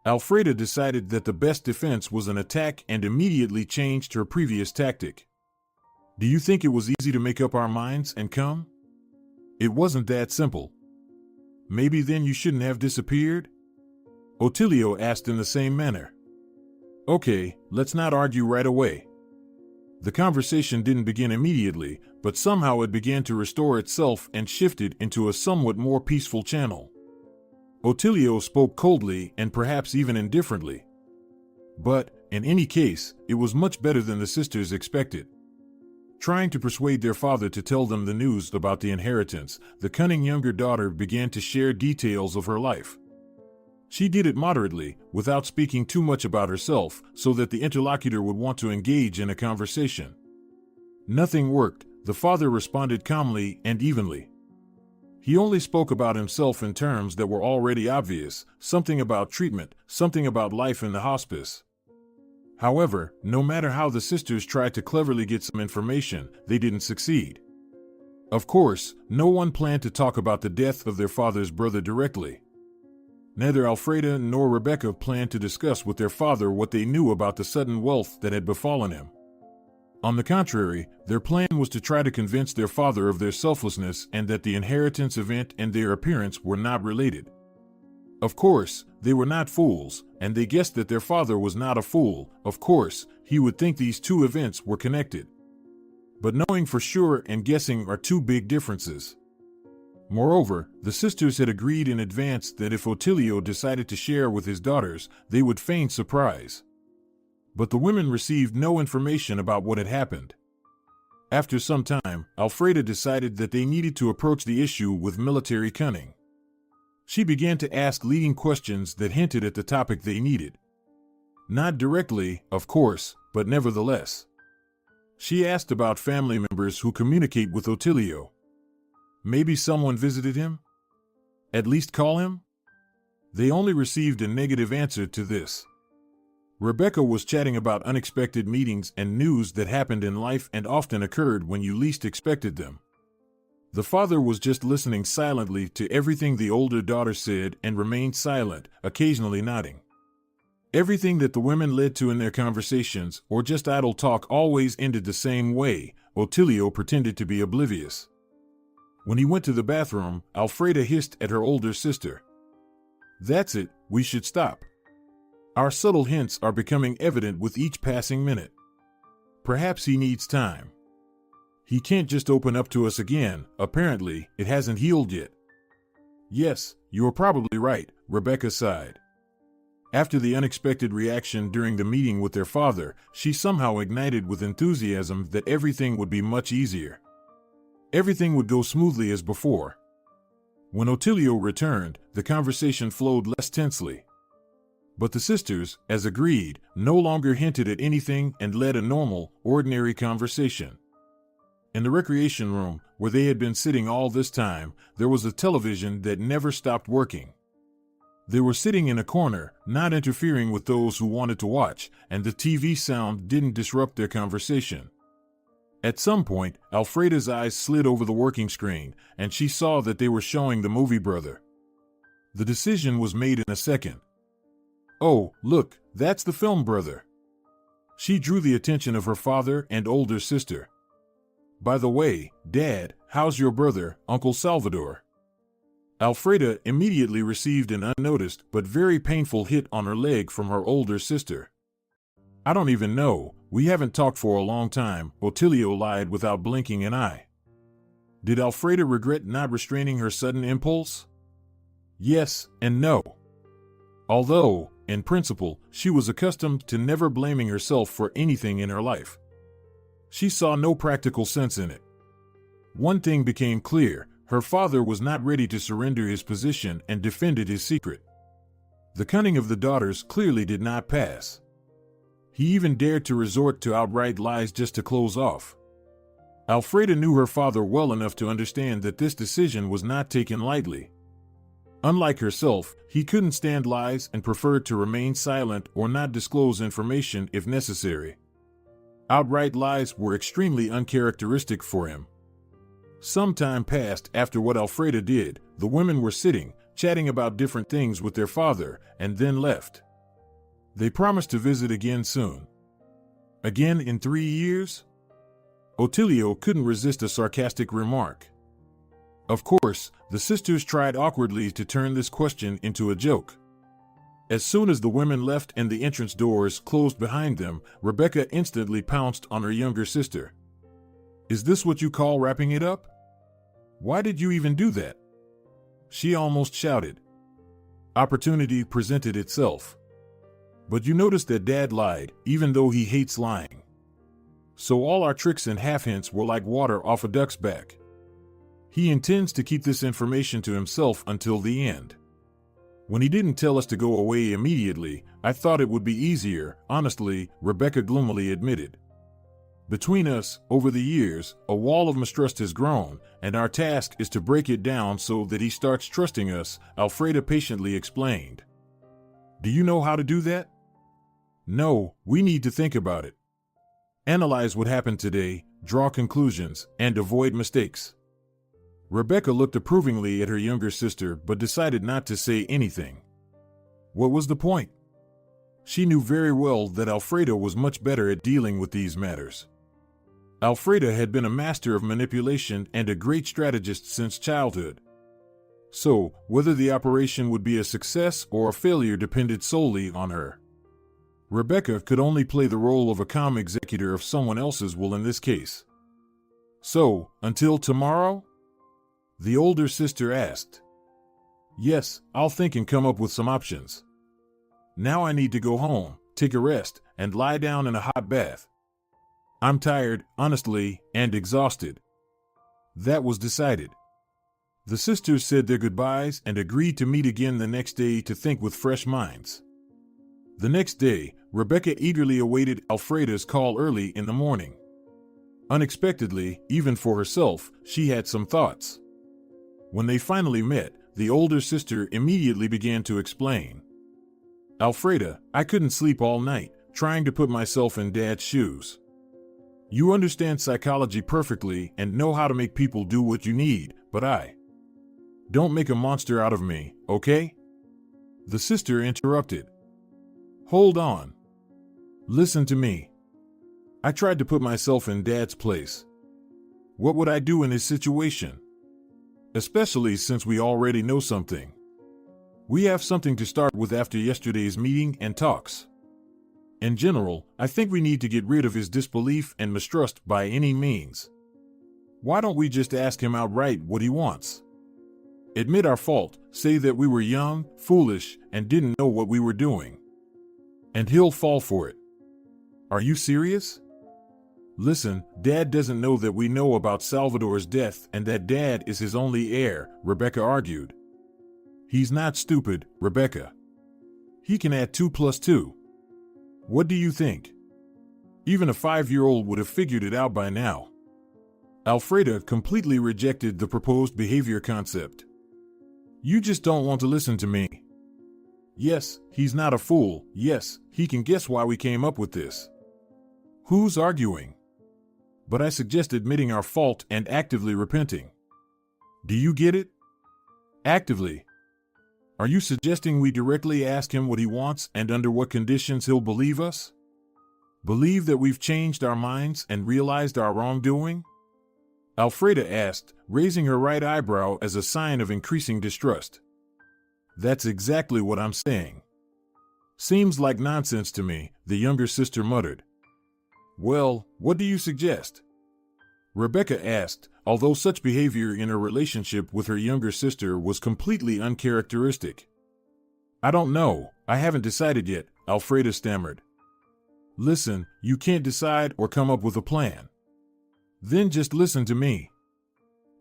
Alfreda decided that the best defense was an attack and immediately changed her previous tactic. "Do you think it was easy to make up our minds and come? It wasn't that simple." "Maybe then you shouldn't have disappeared?" Otilio asked in the same manner. "Okay, let's not argue right away." The conversation didn't begin immediately, but somehow it began to restore itself and shifted into a somewhat more peaceful channel. Otilio spoke coldly and perhaps even indifferently. But, in any case, it was much better than the sisters expected. Trying to persuade their father to tell them the news about the inheritance, the cunning younger daughter began to share details of her life. She did it moderately, without speaking too much about herself, so that the interlocutor would want to engage in a conversation. Nothing worked. The father responded calmly and evenly. He only spoke about himself in terms that were already obvious, something about treatment, something about life in the hospice. However, no matter how the sisters tried to cleverly get some information, they didn't succeed. Of course, no one planned to talk about the death of their father's brother directly. Neither Alfreda nor Rebecca planned to discuss with their father what they knew about the sudden wealth that had befallen him. On the contrary, their plan was to try to convince their father of their selflessness and that the inheritance event and their appearance were not related. Of course, they were not fools, and they guessed that their father was not a fool. Of course, he would think these two events were connected. But knowing for sure and guessing are two big differences. Moreover, the sisters had agreed in advance that if Otilio decided to share with his daughters, they would feign surprise. But the women received no information about what had happened. After some time, Alfreda decided that they needed to approach the issue with military cunning. She began to ask leading questions that hinted at the topic they needed. Not directly, of course, but nevertheless. She asked about family members who communicate with Otilio. Maybe someone visited him? At least call him? They only received a negative answer to this. Rebecca was chatting about unexpected meetings and news that happened in life and often occurred when you least expected them. The father was just listening silently to everything the older daughter said and remained silent, occasionally nodding. Everything that the women led to in their conversations, or just idle talk, always ended the same way. Otilio pretended to be oblivious. When he went to the bathroom, Alfreda hissed at her older sister. "That's it, we should stop. Our subtle hints are becoming evident with each passing minute. Perhaps he needs time. He can't just open up to us again. Apparently, it hasn't healed yet." "Yes, you are probably right," Rebecca sighed. After the unexpected reaction during the meeting with their father, she somehow ignited with enthusiasm that everything would be much easier. Everything would go smoothly as before. When Otilio returned, the conversation flowed less tensely. But the sisters, as agreed, no longer hinted at anything and led a normal, ordinary conversation. In the recreation room, where they had been sitting all this time, there was a television that never stopped working. They were sitting in a corner, not interfering with those who wanted to watch, and the TV sound didn't disrupt their conversation. At some point, Alfreda's eyes slid over the working screen, and she saw that they were showing the movie Brother. The decision was made in a second. "Oh, look, that's the film Brother." She drew the attention of her father and older sister. "By the way, Dad, how's your brother, Uncle Salvador?" Alfreda immediately received an unnoticed but very painful hit on her leg from her older sister. "I don't even know, we haven't talked for a long time," Otilio lied without blinking an eye. Did Alfreda regret not restraining her sudden impulse? Yes and no. Although, in principle, she was accustomed to never blaming herself for anything in her life. She saw no practical sense in it. One thing became clear: her father was not ready to surrender his position and defended his secret. The cunning of the daughters clearly did not pass. He even dared to resort to outright lies just to close off. Alfreda knew her father well enough to understand that this decision was not taken lightly. Unlike herself, he couldn't stand lies and preferred to remain silent or not disclose information if necessary. Outright lies were extremely uncharacteristic for him. Some time passed after what Alfreda did. The women were sitting, chatting about different things with their father, and then left. They promised to visit again soon. Again in 3 years? Otilio couldn't resist a sarcastic remark. Of course, the sisters tried awkwardly to turn this question into a joke. As soon as the women left and the entrance doors closed behind them, Rebecca instantly pounced on her younger sister. "Is this what you call wrapping it up? Why did you even do that?" She almost shouted. Opportunity presented itself. "But you noticed that Dad lied, even though he hates lying." So all our tricks and half-hints were like water off a duck's back. He intends to keep this information to himself until the end. When he didn't tell us to go away immediately, I thought it would be easier, honestly, Rebecca gloomily admitted. Between us, over the years, a wall of mistrust has grown, and our task is to break it down so that he starts trusting us, Alfreda patiently explained. Do you know how to do that? No, we need to think about it. Analyze what happened today, draw conclusions, and avoid mistakes. Rebecca looked approvingly at her younger sister but decided not to say anything. What was the point? She knew very well that Alfreda was much better at dealing with these matters. Alfreda had been a master of manipulation and a great strategist since childhood. So, whether the operation would be a success or a failure depended solely on her. Rebecca could only play the role of a calm executor of someone else's will in this case. So, until tomorrow? The older sister asked. Yes, I'll think and come up with some options. Now I need to go home, take a rest, and lie down in a hot bath. I'm tired, honestly, and exhausted. That was decided. The sisters said their goodbyes and agreed to meet again the next day to think with fresh minds. The next day, Rebecca eagerly awaited Alfreda's call early in the morning. Unexpectedly, even for herself, she had some thoughts. When they finally met, the older sister immediately began to explain. Alfreda, I couldn't sleep all night, trying to put myself in Dad's shoes. You understand psychology perfectly and know how to make people do what you need, but I don't make a monster out of me, okay? The sister interrupted. Hold on. Listen to me. I tried to put myself in Dad's place. What would I do in his situation? Especially since we already know something. We have something to start with after yesterday's meeting and talks. In general, I think we need to get rid of his disbelief and mistrust by any means. Why don't we just ask him outright what he wants? Admit our fault, say that we were young, foolish, and didn't know what we were doing. And he'll fall for it. Are you serious? Listen, Dad doesn't know that we know about Salvador's death and that Dad is his only heir, Rebecca argued. He's not stupid, Rebecca. He can add 2 plus 2. What do you think? Even a 5-year-old would have figured it out by now. Alfreda completely rejected the proposed behavior concept. You just don't want to listen to me. Yes, he's not a fool. Yes, he can guess why we came up with this. Who's arguing? But I suggest admitting our fault and actively repenting. Do you get it? Actively. Are you suggesting we directly ask him what he wants and under what conditions he'll believe us? Believe that we've changed our minds and realized our wrongdoing? Alfreda asked, raising her right eyebrow as a sign of increasing distrust. That's exactly what I'm saying. Seems like nonsense to me, the younger sister muttered. Well, what do you suggest? Rebecca asked, although such behavior in her relationship with her younger sister was completely uncharacteristic. I don't know, I haven't decided yet, Alfreda stammered. Listen, you can't decide or come up with a plan. Then just listen to me.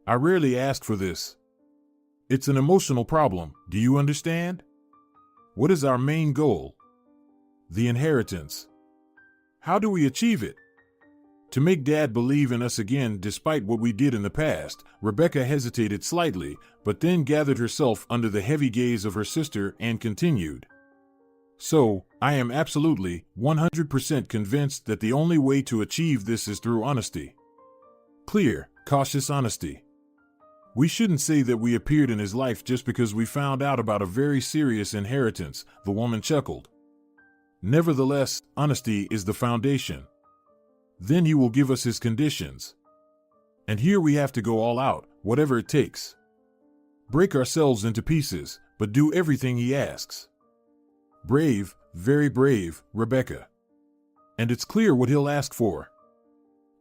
I rarely ask for this. It's an emotional problem, do you understand? What is our main goal? The inheritance. How do we achieve it? To make Dad believe in us again despite what we did in the past, Rebecca hesitated slightly, but then gathered herself under the heavy gaze of her sister and continued. So, I am absolutely, 100% convinced that the only way to achieve this is through honesty. Clear, cautious honesty. We shouldn't say that we appeared in his life just because we found out about a very serious inheritance, the woman chuckled. Nevertheless, honesty is the foundation. Then he will give us his conditions. And here we have to go all out, whatever it takes. Break ourselves into pieces, but do everything he asks. Brave, very brave, Rebecca. And it's clear what he'll ask for.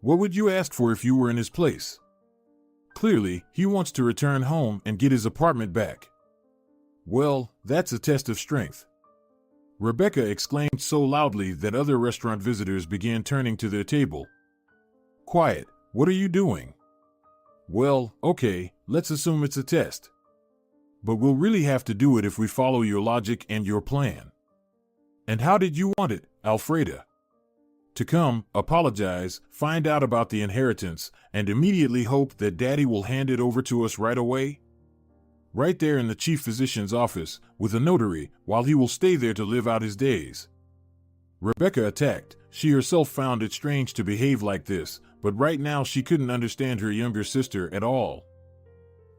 What would you ask for if you were in his place? Clearly, he wants to return home and get his apartment back. Well, that's a test of strength. Rebecca exclaimed so loudly that other restaurant visitors began turning to their table. quiet. What are you doing? Well, okay, let's assume it's a test. But we'll really have to do it if we follow your logic and your plan. And how did you want it, Alfreda? To come, apologize, find out about the inheritance, and immediately hope that Daddy will hand it over to us right away? Right there in the chief physician's office, with a notary, while he will stay there to live out his days. Rebecca attacked. She herself found it strange to behave like this, but right now she couldn't understand her younger sister at all.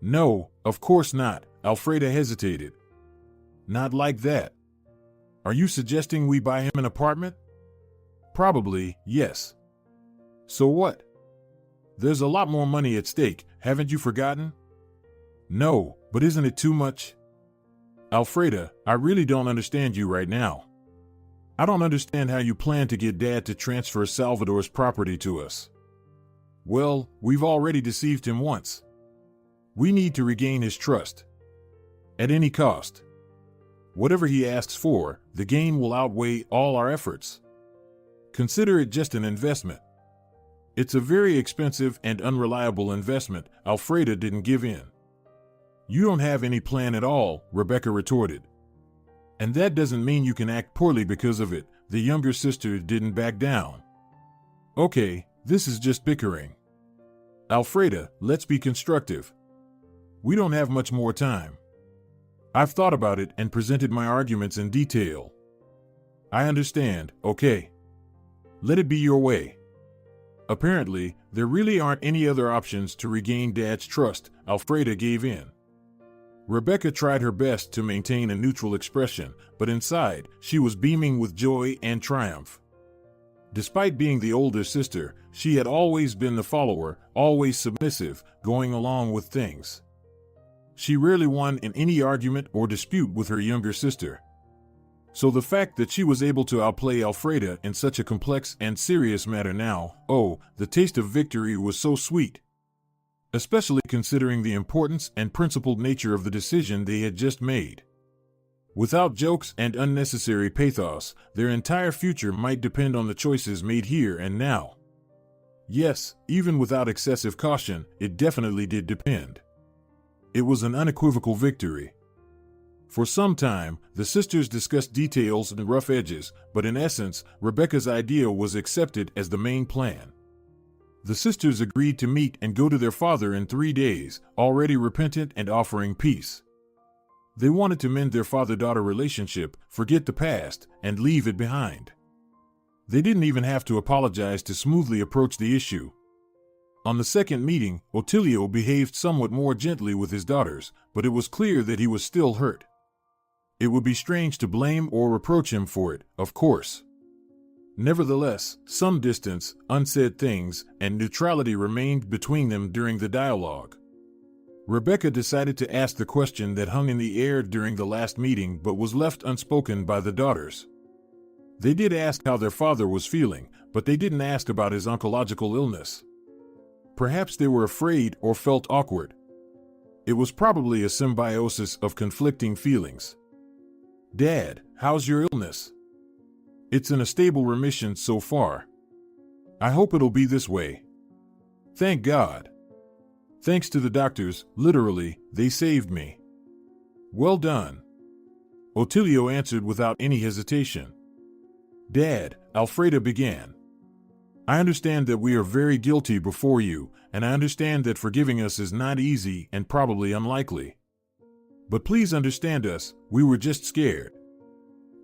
No, of course not, Alfreda hesitated. Not like that. Are you suggesting we buy him an apartment? Probably, yes. So what? There's a lot more money at stake, haven't you forgotten? No, but isn't it too much? Alfreda, I really don't understand you right now. I don't understand how you plan to get Dad to transfer Salvador's property to us. Well, we've already deceived him once. We need to regain his trust. At any cost. Whatever he asks for, the gain will outweigh all our efforts. Consider it just an investment. It's a very expensive and unreliable investment. Alfreda didn't give in. You don't have any plan at all, Rebecca retorted. And that doesn't mean you can act poorly because of it. The younger sister didn't back down. Okay, this is just bickering. Alfreda, let's be constructive. We don't have much more time. I've thought about it and presented my arguments in detail. I understand, okay. Let it be your way. Apparently, there really aren't any other options to regain Dad's trust. Alfreda gave in. Rebecca tried her best to maintain a neutral expression, but inside, she was beaming with joy and triumph. Despite being the older sister, she had always been the follower, always submissive, going along with things. She rarely won in any argument or dispute with her younger sister. So the fact that she was able to outplay Alfreda in such a complex and serious matter now, oh, the taste of victory was so sweet. Especially considering the importance and principled nature of the decision they had just made. Without jokes and unnecessary pathos, their entire future might depend on the choices made here and now. Yes, even without excessive caution, it definitely did depend. It was an unequivocal victory. For some time, the sisters discussed details and rough edges, but in essence, Rebecca's idea was accepted as the main plan. The sisters agreed to meet and go to their father in 3 days, already repentant and offering peace. They wanted to mend their father-daughter relationship, forget the past, and leave it behind. They didn't even have to apologize to smoothly approach the issue. On the second meeting, Otilio behaved somewhat more gently with his daughters, but it was clear that he was still hurt. It would be strange to blame or reproach him for it, of course. Nevertheless, some distance, unsaid things, and neutrality remained between them during the dialogue. Rebecca decided to ask the question that hung in the air during the last meeting but was left unspoken by the daughters. They did ask how their father was feeling, but they didn't ask about his oncological illness. Perhaps they were afraid or felt awkward. It was probably a symbiosis of conflicting feelings. Dad, how's your illness? It's in a stable remission so far. I hope it'll be this way. Thank God. Thanks to the doctors, literally, they saved me. Well done. Otilio answered without any hesitation. Dad, Alfreda began. I understand that we are very guilty before you, and I understand that forgiving us is not easy and probably unlikely. But please understand us, we were just scared.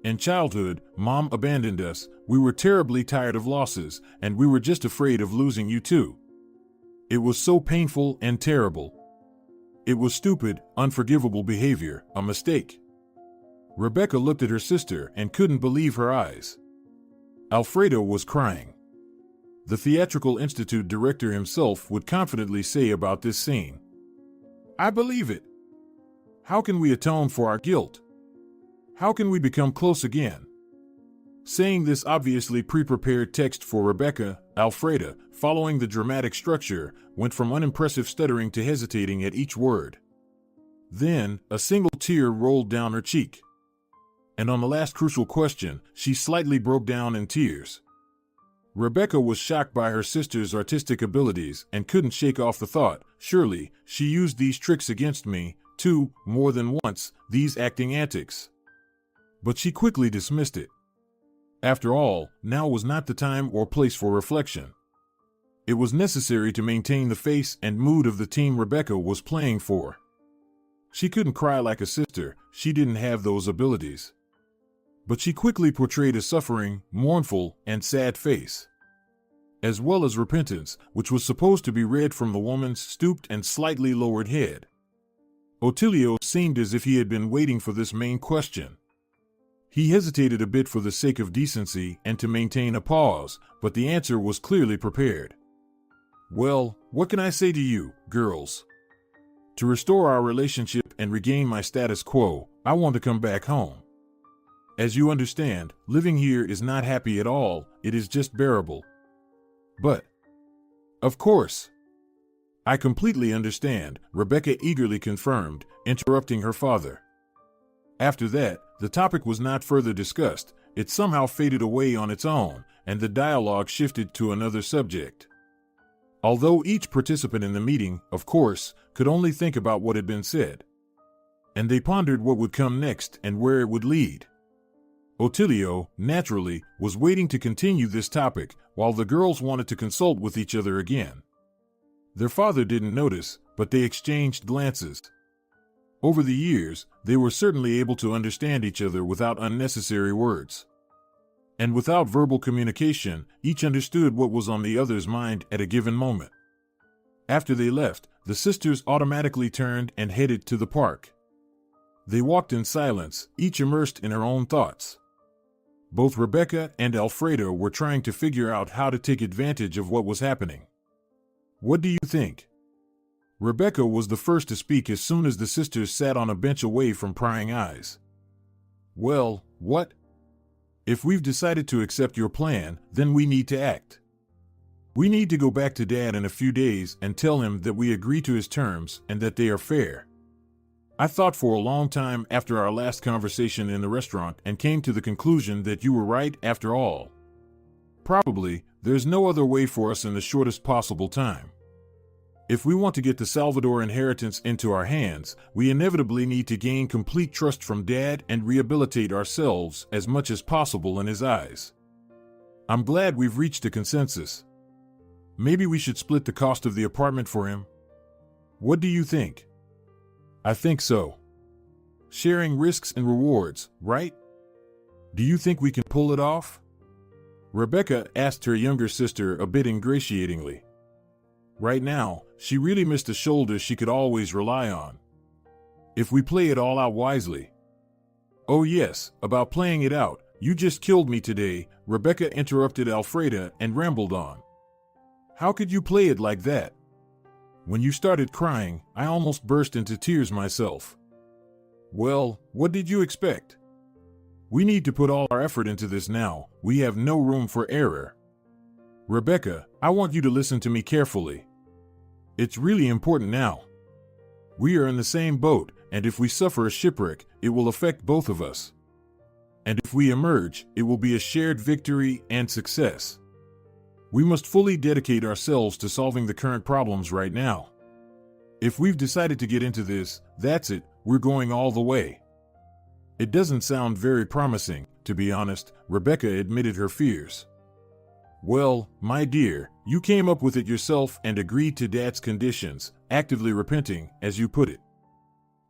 In childhood, Mom abandoned us, we were terribly tired of losses, and we were just afraid of losing you too. It was so painful and terrible. It was stupid, unforgivable behavior, a mistake. Rebecca looked at her sister and couldn't believe her eyes. Alfredo was crying. The Theatrical Institute director himself would confidently say about this scene. I believe it. How can we atone for our guilt? How can we become close again? Saying this obviously pre-prepared text for Rebecca, Alfreda, following the dramatic structure, went from unimpressive stuttering to hesitating at each word. Then, a single tear rolled down her cheek. And on the last crucial question, she slightly broke down in tears. Rebecca was shocked by her sister's artistic abilities and couldn't shake off the thought, surely, she used these tricks against me, too, more than once, these acting antics. But she quickly dismissed it. After all, now was not the time or place for reflection. It was necessary to maintain the face and mood of the team Rebecca was playing for. She couldn't cry like a sister, she didn't have those abilities. But she quickly portrayed a suffering, mournful, and sad face, as well as repentance, which was supposed to be read from the woman's stooped and slightly lowered head. Otilio seemed as if he had been waiting for this main question. He hesitated a bit for the sake of decency and to maintain a pause, but the answer was clearly prepared. Well, what can I say to you, girls? To restore our relationship and regain my status quo, I want to come back home. As you understand, living here is not happy at all, it is just bearable. But, of course, I completely understand, Rebecca eagerly confirmed, interrupting her father. After that, the topic was not further discussed, it somehow faded away on its own, and the dialogue shifted to another subject. Although each participant in the meeting, of course, could only think about what had been said. And they pondered what would come next and where it would lead. Otilio, naturally, was waiting to continue this topic, while the girls wanted to consult with each other again. Their father didn't notice, but they exchanged glances. Over the years, they were certainly able to understand each other without unnecessary words. And without verbal communication, each understood what was on the other's mind at a given moment. After they left, the sisters automatically turned and headed to the park. They walked in silence, each immersed in her own thoughts. Both Rebecca and Alfredo were trying to figure out how to take advantage of what was happening. What do you think? Rebecca was the first to speak as soon as the sisters sat on a bench away from prying eyes. Well, what? If we've decided to accept your plan, then we need to act. We need to go back to Dad in a few days and tell him that we agree to his terms and that they are fair. I thought for a long time after our last conversation in the restaurant and came to the conclusion that you were right after all. Probably, there's no other way for us in the shortest possible time. If we want to get the Salvador inheritance into our hands, we inevitably need to gain complete trust from Dad and rehabilitate ourselves as much as possible in his eyes. I'm glad we've reached a consensus. Maybe we should split the cost of the apartment for him? What do you think? I think so. Sharing risks and rewards, right? Do you think we can pull it off? Rebecca asked her younger sister a bit ingratiatingly. Right now, she really missed a shoulder she could always rely on. If we play it all out wisely. Oh yes, about playing it out, you just killed me today, Rebecca interrupted Alfreda and rambled on. How could you play it like that? When you started crying, I almost burst into tears myself. Well, what did you expect? We need to put all our effort into this now, we have no room for error. Rebecca, I want you to listen to me carefully. It's really important now. We are in the same boat, and if we suffer a shipwreck, it will affect both of us. And if we emerge, it will be a shared victory and success. We must fully dedicate ourselves to solving the current problems right now. If we've decided to get into this, that's it, we're going all the way. It doesn't sound very promising, to be honest, Rebecca admitted her fears. Well, my dear, you came up with it yourself and agreed to Dad's conditions, actively repenting, as you put it.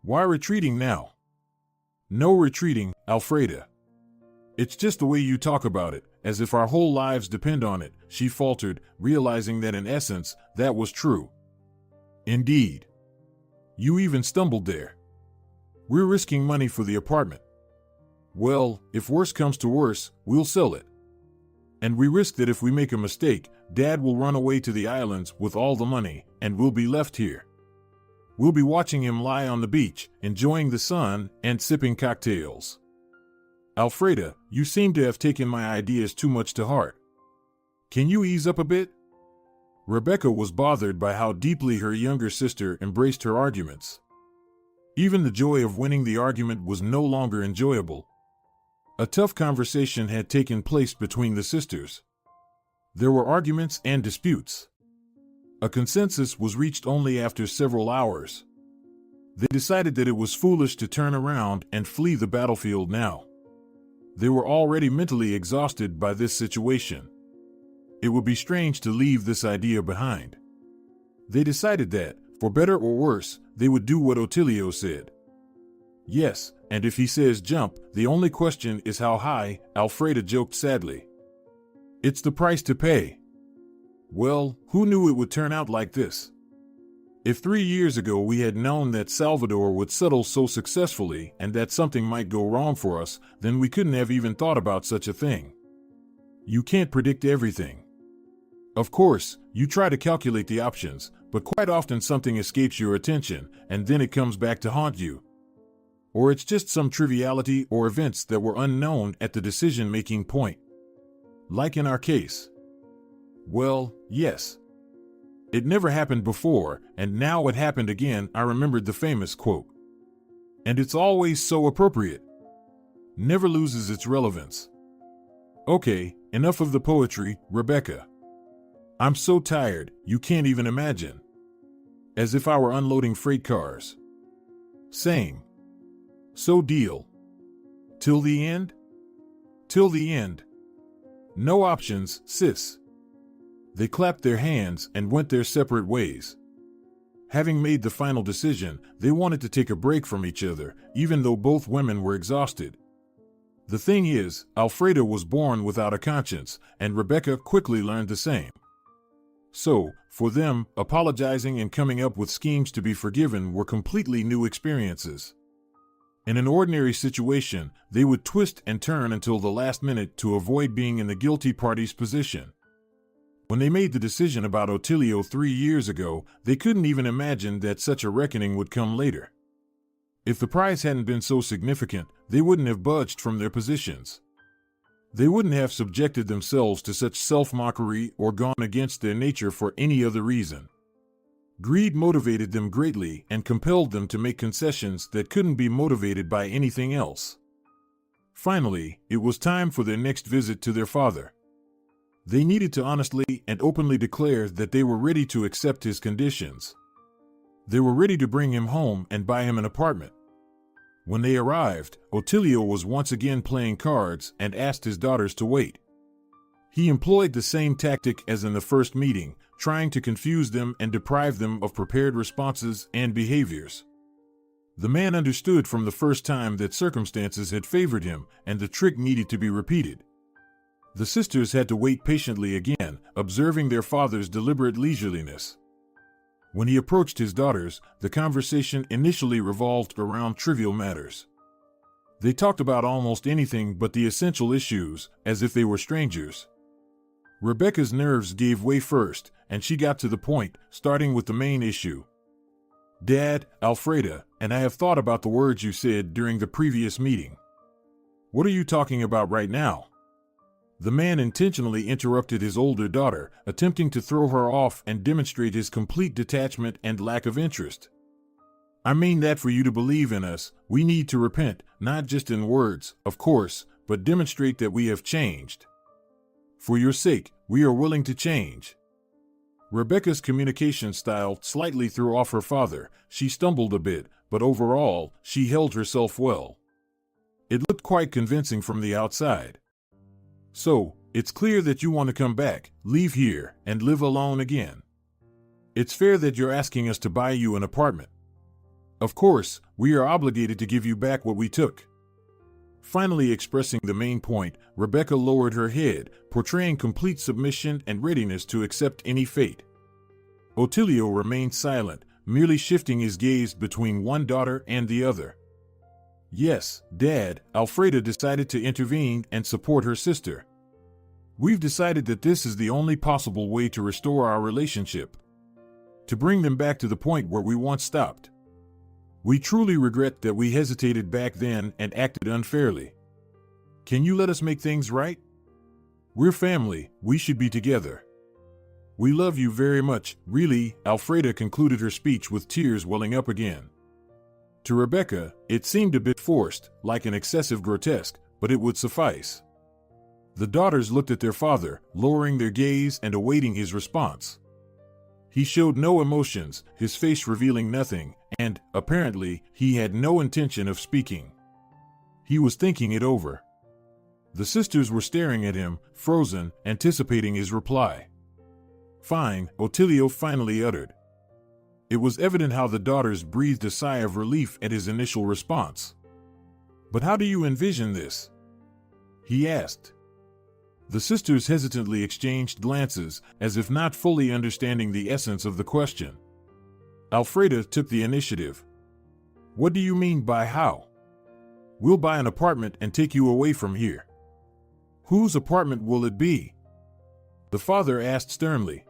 Why retreating now? No retreating, Alfreda. It's just the way you talk about it, as if our whole lives depend on it, she faltered, realizing that in essence, that was true. Indeed. You even stumbled there. We're risking money for the apartment. Well, if worse comes to worse, we'll sell it. And we risk that if we make a mistake, Dad will run away to the islands with all the money, and we'll be left here. We'll be watching him lie on the beach, enjoying the sun and sipping cocktails. Alfreda, you seem to have taken my ideas too much to heart. Can you ease up a bit? Rebecca was bothered by how deeply her younger sister embraced her arguments. Even the joy of winning the argument was no longer enjoyable. A tough conversation had taken place between the sisters. There were arguments and disputes. A consensus was reached only after several hours. They decided that it was foolish to turn around and flee the battlefield now. They were already mentally exhausted by this situation. It would be strange to leave this idea behind. They decided that, for better or worse, they would do what Otilio said. Yes, and if he says jump, the only question is how high, Alfreda joked sadly. It's the price to pay. Well, who knew it would turn out like this? If 3 years ago we had known that Salvador would settle so successfully and that something might go wrong for us, then we couldn't have even thought about such a thing. You can't predict everything. Of course, you try to calculate the options, but quite often something escapes your attention, and then it comes back to haunt you. Or it's just some triviality or events that were unknown at the decision-making point. Like in our case. Well, yes. It never happened before, and now it happened again. I remembered the famous quote. And it's always so appropriate. Never loses its relevance. Okay, enough of the poetry, Rebecca. I'm so tired, you can't even imagine. As if I were unloading freight cars. Same. So deal. Till the end? Till the end. No options, sis. They clapped their hands and went their separate ways. Having made the final decision, they wanted to take a break from each other, even though both women were exhausted. The thing is, Alfreda was born without a conscience, and Rebecca quickly learned the same. So, for them, apologizing and coming up with schemes to be forgiven were completely new experiences. In an ordinary situation, they would twist and turn until the last minute to avoid being in the guilty party's position. When they made the decision about Otilio 3 years ago, they couldn't even imagine that such a reckoning would come later. If the prize hadn't been so significant, they wouldn't have budged from their positions. They wouldn't have subjected themselves to such self-mockery or gone against their nature for any other reason. Greed motivated them greatly and compelled them to make concessions that couldn't be motivated by anything else. Finally, it was time for their next visit to their father. They needed to honestly and openly declare that they were ready to accept his conditions. They were ready to bring him home and buy him an apartment. When they arrived, Otilio was once again playing cards and asked his daughters to wait. He employed the same tactic as in the first meeting, trying to confuse them and deprive them of prepared responses and behaviors. The man understood from the first time that circumstances had favored him and the trick needed to be repeated. The sisters had to wait patiently again, observing their father's deliberate leisureliness. When he approached his daughters, the conversation initially revolved around trivial matters. They talked about almost anything but the essential issues, as if they were strangers. Rebecca's nerves gave way first, and she got to the point, starting with the main issue. Dad, Alfreda, and I have thought about the words you said during the previous meeting. What are you talking about right now? The man intentionally interrupted his older daughter, attempting to throw her off and demonstrate his complete detachment and lack of interest. I mean that for you to believe in us, we need to repent, not just in words, of course, but demonstrate that we have changed. For your sake, we are willing to change. Rebecca's communication style slightly threw off her father. She stumbled a bit, but overall, she held herself well. It looked quite convincing from the outside. So, it's clear that you want to come back, leave here, and live alone again. It's fair that you're asking us to buy you an apartment. Of course, we are obligated to give you back what we took. Finally expressing the main point, Rebecca lowered her head, portraying complete submission and readiness to accept any fate. Otilio remained silent, merely shifting his gaze between one daughter and the other. Yes, Dad, Alfreda decided to intervene and support her sister. We've decided that this is the only possible way to restore our relationship. To bring them back to the point where we once stopped. We truly regret that we hesitated back then and acted unfairly. Can you let us make things right? We're family, we should be together. We love you very much, really, Alfreda concluded her speech with tears welling up again. To Rebecca, it seemed a bit forced, like an excessive grotesque, but it would suffice. The daughters looked at their father, lowering their gaze and awaiting his response. He showed no emotions, his face revealing nothing, and, apparently, he had no intention of speaking. He was thinking it over. The sisters were staring at him, frozen, anticipating his reply. "Fine," Otilio finally uttered. It was evident how the daughters breathed a sigh of relief at his initial response. "But how do you envision this?" he asked. The sisters hesitantly exchanged glances, as if not fully understanding the essence of the question. Alfreda took the initiative. "What do you mean by how?" "We'll buy an apartment and take you away from here." "Whose apartment will it be?" the father asked sternly.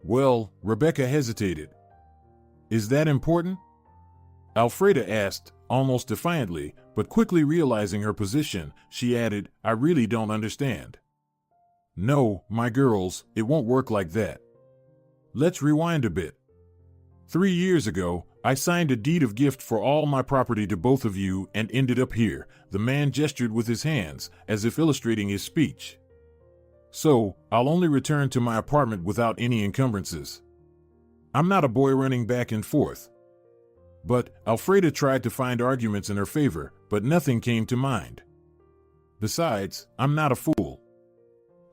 "Well," Rebecca hesitated. "Is that important?" Alfreda asked, almost defiantly, but quickly realizing her position, she added, "I really don't understand." "No, my girls, it won't work like that. Let's rewind a bit. 3 years ago, I signed a deed of gift for all my property to both of you and ended up here." The man gestured with his hands, as if illustrating his speech. "So, I'll only return to my apartment without any encumbrances. I'm not a boy running back and forth." But Alfreda tried to find arguments in her favor, but nothing came to mind. "Besides, I'm not a fool.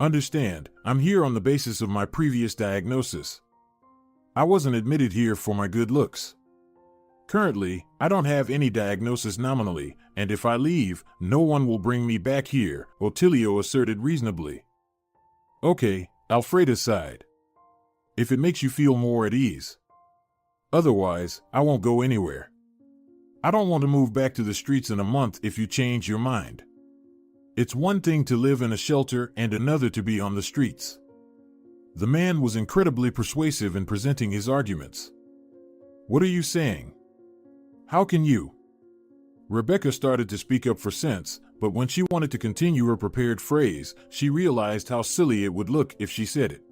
Understand, I'm here on the basis of my previous diagnosis. I wasn't admitted here for my good looks. Currently, I don't have any diagnosis nominally, and if I leave, no one will bring me back here," Otilio asserted reasonably. "Okay," Alfreda sighed. "If it makes you feel more at ease. Otherwise, I won't go anywhere. I don't want to move back to the streets in a month if you change your mind. It's one thing to live in a shelter and another to be on the streets." The man was incredibly persuasive in presenting his arguments. "What are you saying? How can you?" Rebecca started to speak up for sense, but when she wanted to continue her prepared phrase, she realized how silly it would look if she said it.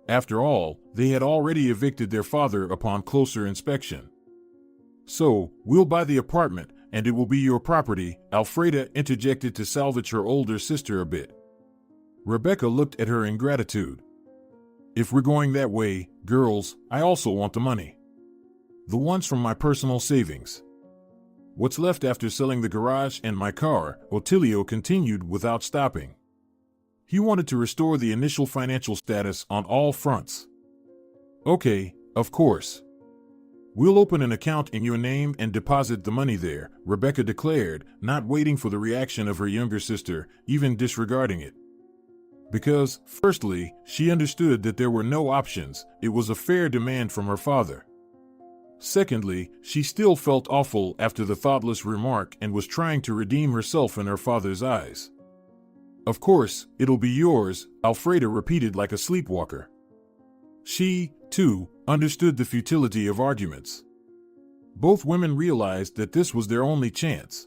After all, they had already evicted their father upon closer inspection. "So, we'll buy the apartment, and it will be your property," Alfreda interjected to salvage her older sister a bit. Rebecca looked at her in gratitude. "If we're going that way, girls, I also want the money. The ones from my personal savings. What's left after selling the garage and my car," Otilio continued without stopping. He wanted to restore the initial financial status on all fronts. "Okay, of course. We'll open an account in your name and deposit the money there," Rebecca declared, not waiting for the reaction of her younger sister, even disregarding it. Because, firstly, she understood that there were no options, it was a fair demand from her father. Secondly, she still felt awful after the thoughtless remark and was trying to redeem herself in her father's eyes. "Of course, it'll be yours," Alfreda repeated like a sleepwalker. She, too, understood the futility of arguments. Both women realized that this was their only chance.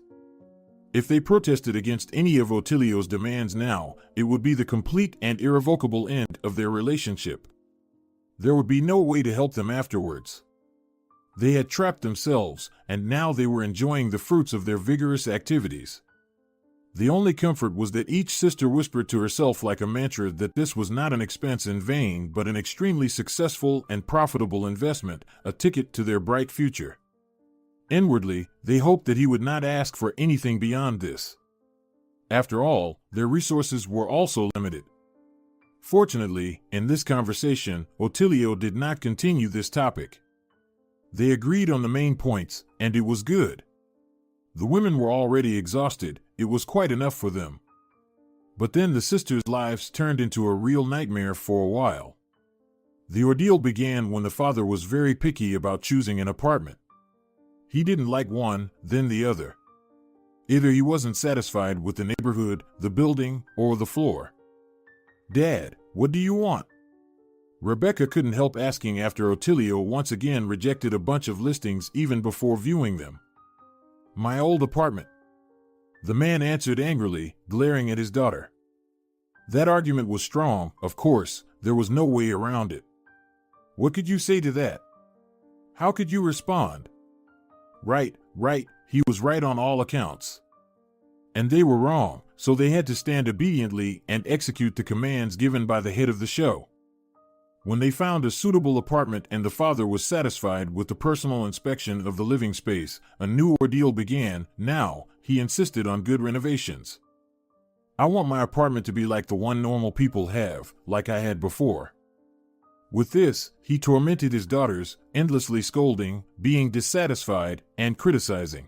If they protested against any of Otilio's demands now, it would be the complete and irrevocable end of their relationship. There would be no way to help them afterwards. They had trapped themselves, and now they were enjoying the fruits of their vigorous activities. The only comfort was that each sister whispered to herself like a mantra that this was not an expense in vain but an extremely successful and profitable investment, a ticket to their bright future. Inwardly, they hoped that he would not ask for anything beyond this. After all, their resources were also limited. Fortunately, in this conversation, Otilio did not continue this topic. They agreed on the main points, and it was good. The women were already exhausted, it was quite enough for them. But then the sisters' lives turned into a real nightmare for a while. The ordeal began when the father was very picky about choosing an apartment. He didn't like one, then the other. Either he wasn't satisfied with the neighborhood, the building, or the floor. "Dad, what do you want?" Rebecca couldn't help asking after Otilio once again rejected a bunch of listings even before viewing them. "My old apartment," the man answered angrily, glaring at his daughter. That argument was strong, of course, there was no way around it. What could you say to that? How could you respond? Right, he was right on all accounts. And they were wrong, so they had to stand obediently and execute the commands given by the head of the show. When they found a suitable apartment and the father was satisfied with the personal inspection of the living space, a new ordeal began. Now, he insisted on good renovations. I want my apartment to be like the one normal people have, like I had before. With this, he tormented his daughters, endlessly scolding, being dissatisfied, and criticizing.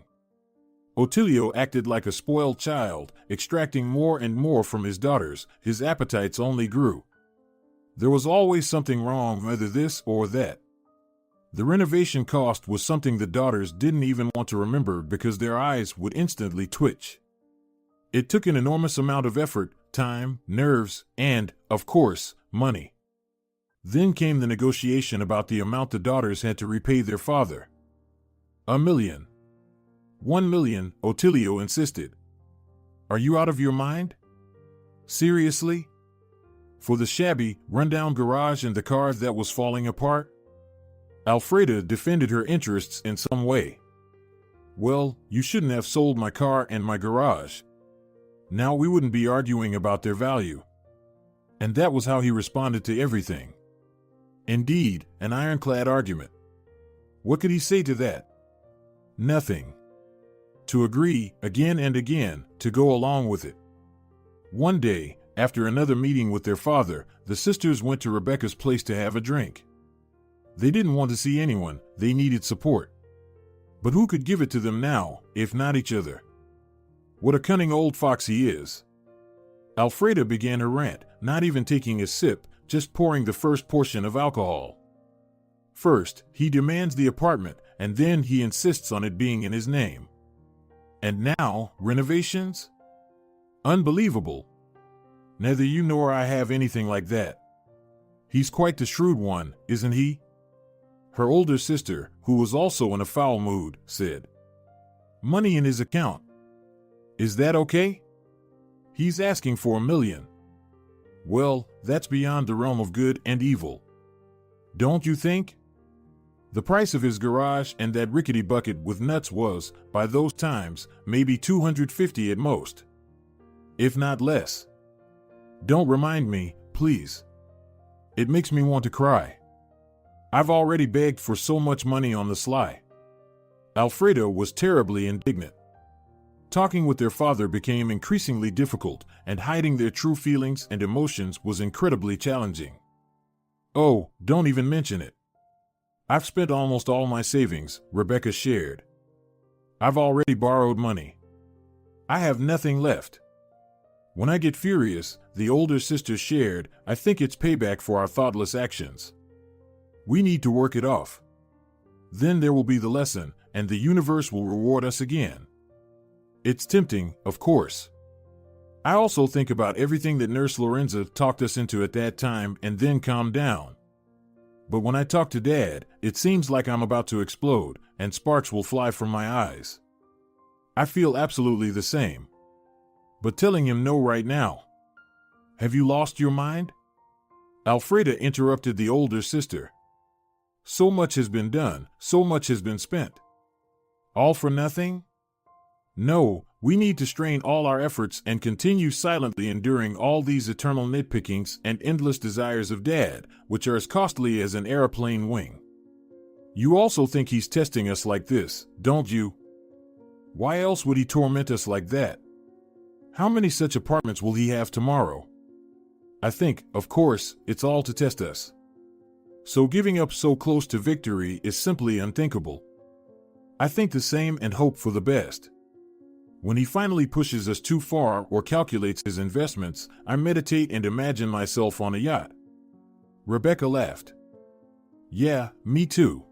Otilio acted like a spoiled child, extracting more and more from his daughters. His appetites only grew. There was always something wrong, whether this or that. The renovation cost was something the daughters didn't even want to remember because their eyes would instantly twitch. It took an enormous amount of effort, time, nerves, and, of course, money. Then came the negotiation about the amount the daughters had to repay their father. $1 million. $1 million, Otilio insisted. Are you out of your mind? Seriously? For the shabby, rundown garage and the car that was falling apart? Alfreda defended her interests in some way. Well, you shouldn't have sold my car and my garage. Now we wouldn't be arguing about their value. And that was how he responded to everything. Indeed, an ironclad argument. What could he say to that? Nothing. To agree, again and again, to go along with it. One day, after another meeting with their father, the sisters went to Rebecca's place to have a drink. They didn't want to see anyone, they needed support. But who could give it to them now, if not each other? What a cunning old fox he is. Alfreda began her rant, not even taking a sip, just pouring the first portion of alcohol. First, he demands the apartment, and then he insists on it being in his name. And now, renovations? Unbelievable. Neither you nor I have anything like that. He's quite the shrewd one, isn't he? Her older sister, who was also in a foul mood, said. Money in his account. Is that okay? He's asking for $1 million. Well, that's beyond the realm of good and evil. Don't you think? The price of his garage and that rickety bucket with nuts was, by those times, maybe $250 at most. If not less. Don't remind me, please. It makes me want to cry. I've already begged for so much money on the sly. Alfreda was terribly indignant. Talking with their father became increasingly difficult, and hiding their true feelings and emotions was incredibly challenging. Oh, don't even mention it. I've spent almost all my savings, Rebecca shared. I've already borrowed money. I have nothing left. When I get furious, the older sister shared, I think it's payback for our thoughtless actions. We need to work it off. Then there will be the lesson, and the universe will reward us again. It's tempting, of course. I also think about everything that Nurse Lorenza talked us into at that time and then calmed down. But when I talk to Dad, it seems like I'm about to explode, and sparks will fly from my eyes. I feel absolutely the same. But telling him no right now. Have you lost your mind? Alfreda interrupted the older sister. So much has been done, so much has been spent. All for nothing? No, we need to strain all our efforts and continue silently enduring all these eternal nitpickings and endless desires of Dad, which are as costly as an airplane wing. You also think he's testing us like this, don't you? Why else would he torment us like that? How many such apartments will he have tomorrow? I think, of course, it's all to test us. So giving up so close to victory is simply unthinkable. I think the same and hope for the best. When he finally pushes us too far or calculates his investments, I meditate and imagine myself on a yacht. Rebecca laughed. Yeah, me too.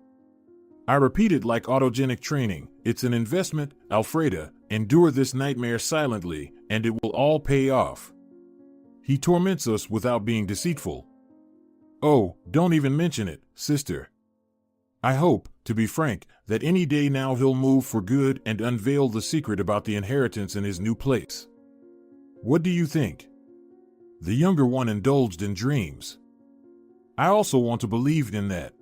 I repeat it like autogenic training. It's an investment, Alfreda. Endure this nightmare silently, and it will all pay off. He torments us without being deceitful. Oh, don't even mention it, sister. I hope, to be frank, that any day now he'll move for good and unveil the secret about the inheritance in his new place. What do you think? The younger one indulged in dreams. I also want to believe in that.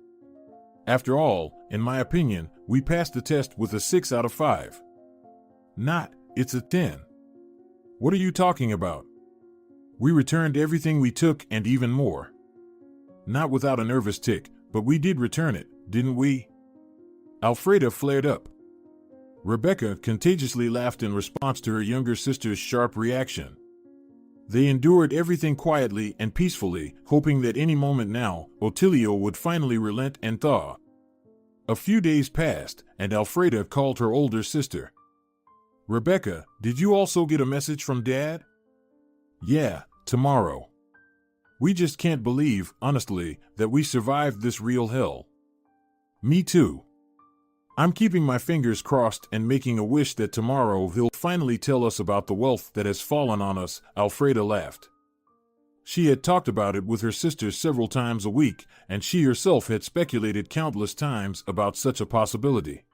After all, in my opinion, we passed the test with a 6 out of 5. Not, it's a 10. What are you talking about? We returned everything we took and even more. Not without a nervous tick, but we did return it, didn't we? Alfreda flared up. Rebecca contagiously laughed in response to her younger sister's sharp reaction. They endured everything quietly and peacefully, hoping that any moment now, Otilio would finally relent and thaw. A few days passed, and Alfreda called her older sister. Rebecca, did you also get a message from Dad? Yeah, tomorrow. We just can't believe, honestly, that we survived this real hell. Me too. I'm keeping my fingers crossed and making a wish that tomorrow he'll finally tell us about the wealth that has fallen on us, Alfreda laughed. She had talked about it with her sisters several times a week, and she herself had speculated countless times about such a possibility.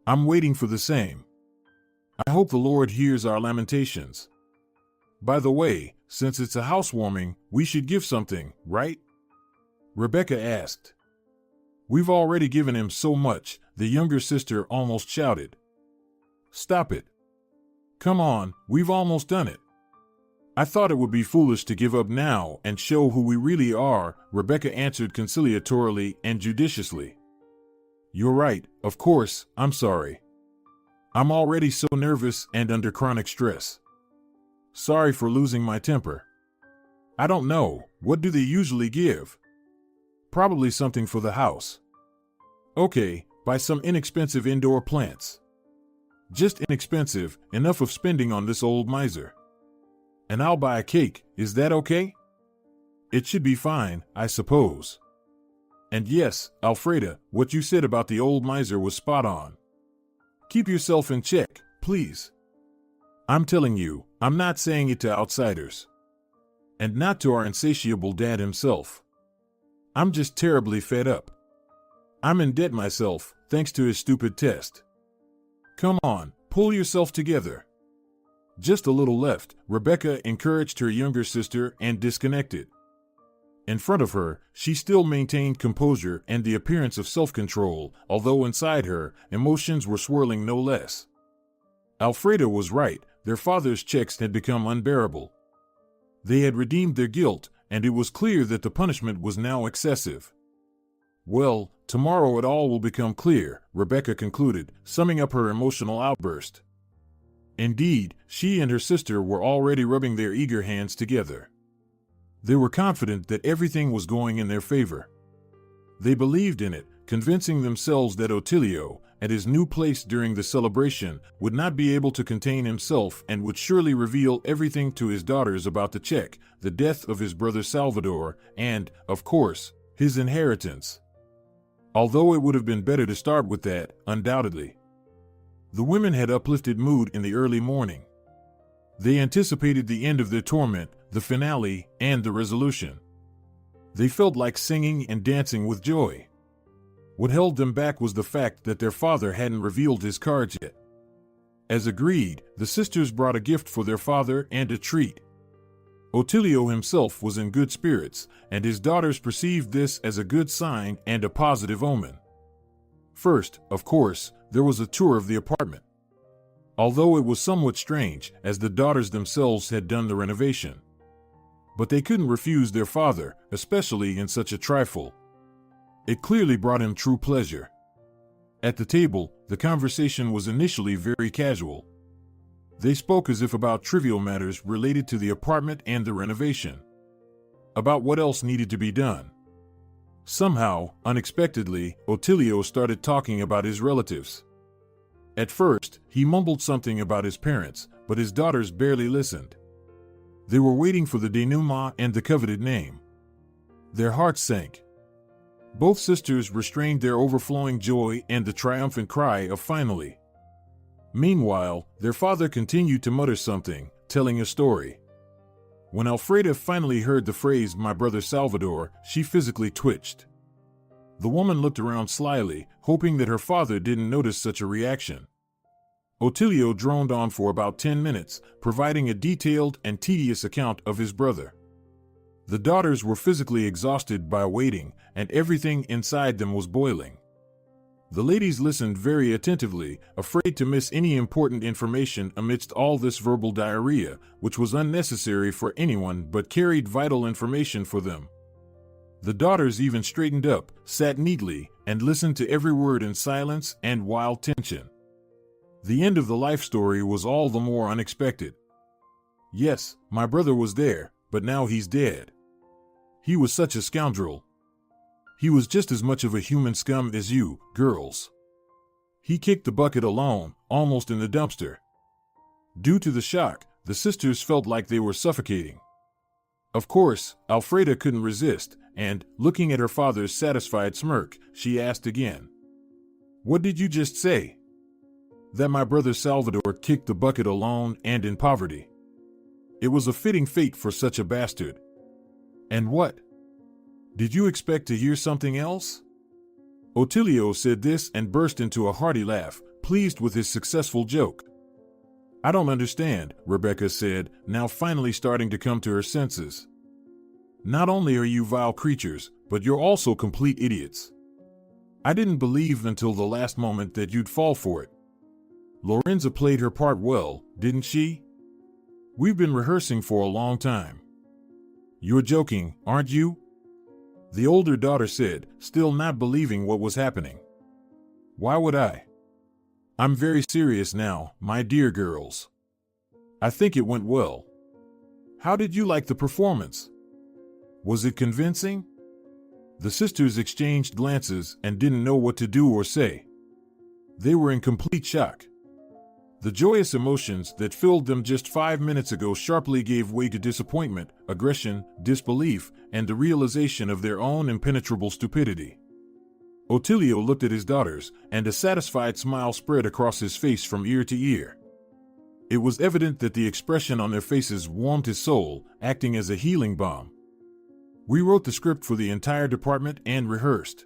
I'm waiting for the same. I hope the Lord hears our lamentations. By the way, since it's a housewarming, we should give something, right? Rebecca asked. We've already given him so much, the younger sister almost shouted. Stop it. Come on, we've almost done it. I thought it would be foolish to give up now and show who we really are, Rebecca answered conciliatorily and judiciously. You're right, of course, I'm sorry. I'm already so nervous and under chronic stress. Sorry for losing my temper. I don't know, what do they usually give? Probably something for the house. Okay, buy some inexpensive indoor plants. Just inexpensive, enough of spending on this old miser. And I'll buy a cake, is that okay? It should be fine, I suppose. And yes, Alfreda, what you said about the old miser was spot on. Keep yourself in check, please. I'm telling you, I'm not saying it to outsiders. And not to our insatiable dad himself. I'm just terribly fed up. I'm in debt myself, thanks to his stupid test. Come on, pull yourself together. Just a little left, Rebecca encouraged her younger sister and disconnected. In front of her, she still maintained composure and the appearance of self-control, although inside her, emotions were swirling no less. Alfreda was right, their father's checks had become unbearable. They had redeemed their guilt, and it was clear that the punishment was now excessive. Well, tomorrow it all will become clear, Rebecca concluded, summing up her emotional outburst. Indeed, she and her sister were already rubbing their eager hands together. They were confident that everything was going in their favor. They believed in it, convincing themselves that Otilio, at his new place during the celebration, would not be able to contain himself and would surely reveal everything to his daughters about the check, the death of his brother Salvador, and, of course, his inheritance. Although it would have been better to start with that, undoubtedly. The women had uplifted mood in the early morning. They anticipated the end of their torment, the finale, and the resolution. They felt like singing and dancing with joy. What held them back was the fact that their father hadn't revealed his cards yet. As agreed, the sisters brought a gift for their father and a treat. Otilio himself was in good spirits, and his daughters perceived this as a good sign and a positive omen. First, of course, there was a tour of the apartment. Although it was somewhat strange, as the daughters themselves had done the renovation. But they couldn't refuse their father, especially in such a trifle. It clearly brought him true pleasure. At the table, the conversation was initially very casual. They spoke as if about trivial matters related to the apartment and the renovation. About what else needed to be done. Somehow, unexpectedly, Otilio started talking about his relatives. At first, he mumbled something about his parents, but his daughters barely listened. They were waiting for the denouement and the coveted name. Their hearts sank. Both sisters restrained their overflowing joy and the triumphant cry of finally. Meanwhile, their father continued to mutter something, telling a story. When Alfreda finally heard the phrase "my brother Salvador," she physically twitched. The woman looked around slyly, hoping that her father didn't notice such a reaction. Otilio droned on for about 10 minutes, providing a detailed and tedious account of his brother. The daughters were physically exhausted by waiting, and everything inside them was boiling. The ladies listened very attentively, afraid to miss any important information amidst all this verbal diarrhea, which was unnecessary for anyone but carried vital information for them. The daughters even straightened up, sat neatly, and listened to every word in silence and wild tension. The end of the life story was all the more unexpected. Yes, my brother was there, but now he's dead. He was such a scoundrel. He was just as much of a human scum as you, girls. He kicked the bucket alone, almost in the dumpster. Due to the shock, the sisters felt like they were suffocating. Of course, Alfreda couldn't resist, and, looking at her father's satisfied smirk, she asked again, "What did you just say?" "That my brother Salvador kicked the bucket alone and in poverty. It was a fitting fate for such a bastard." "And what? Did you expect to hear something else?" Otilio said this and burst into a hearty laugh, pleased with his successful joke. "I don't understand," Rebecca said, now finally starting to come to her senses. "Not only are you vile creatures, but you're also complete idiots. I didn't believe until the last moment that you'd fall for it. Lorenza played her part well, didn't she? We've been rehearsing for a long time." "You're joking, aren't you?" the older daughter said, still not believing what was happening. "Why would I? I'm very serious now, my dear girls. I think it went well. How did you like the performance? Was it convincing?" The sisters exchanged glances and didn't know what to do or say. They were in complete shock. The joyous emotions that filled them just 5 minutes ago sharply gave way to disappointment, aggression, disbelief, and the realization of their own impenetrable stupidity. Otilio looked at his daughters, and a satisfied smile spread across his face from ear to ear. It was evident that the expression on their faces warmed his soul, acting as a healing balm. "We wrote the script for the entire department and rehearsed.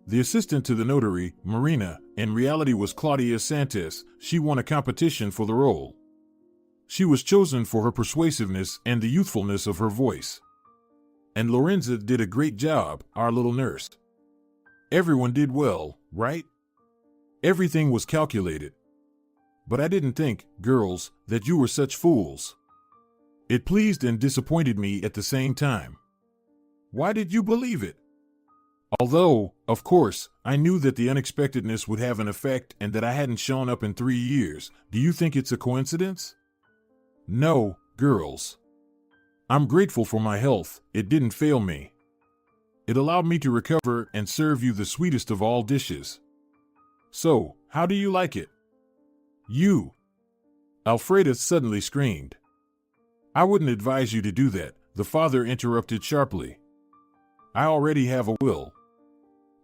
The assistant to the notary, Marina, in reality was Claudia Santos. She won a competition for the role. She was chosen for her persuasiveness and the youthfulness of her voice. And Lorenza did a great job, our little nurse. Everyone did well, right? Everything was calculated. But I didn't think, girls, that you were such fools. It pleased and disappointed me at the same time. Why did you believe it? Although, of course, I knew that the unexpectedness would have an effect and that I hadn't shown up in 3 years, do you think it's a coincidence? No, girls. I'm grateful for my health, it didn't fail me. It allowed me to recover and serve you the sweetest of all dishes. So, how do you like it?" "You!" Alfreda suddenly screamed. "I wouldn't advise you to do that," the father interrupted sharply. "I already have a will.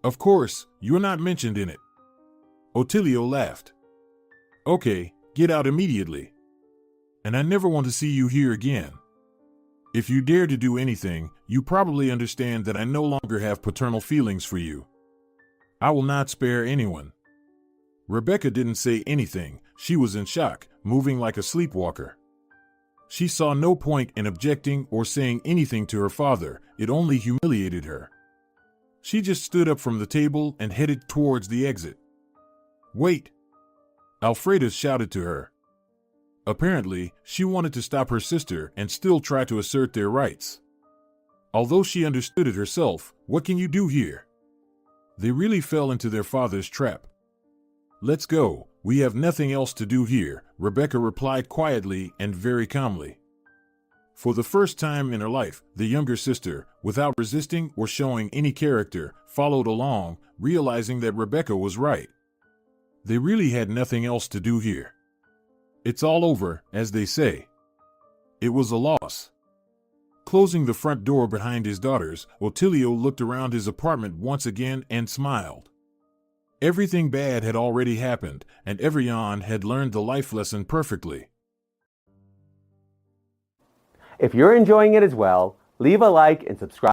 Of course, you're not mentioned in it." Otilio laughed. "Okay, get out immediately. And I never want to see you here again. If you dare to do anything, you probably understand that I no longer have paternal feelings for you. I will not spare anyone." Rebecca didn't say anything. She was in shock, moving like a sleepwalker. She saw no point in objecting or saying anything to her father. It only humiliated her. She just stood up from the table and headed towards the exit. "Wait!" Alfreda shouted to her. Apparently, she wanted to stop her sister and still try to assert their rights. Although she understood it herself, what can you do here? They really fell into their father's trap. "Let's go, we have nothing else to do here," Rebecca replied quietly and very calmly. For the first time in her life, the younger sister, without resisting or showing any character, followed along, realizing that Rebecca was right. They really had nothing else to do here. It's all over, as they say. It was a loss. Closing the front door behind his daughters, Otilio looked around his apartment once again and smiled. Everything bad had already happened, and everyone had learned the life lesson perfectly. If you're enjoying it as well, leave a like and subscribe.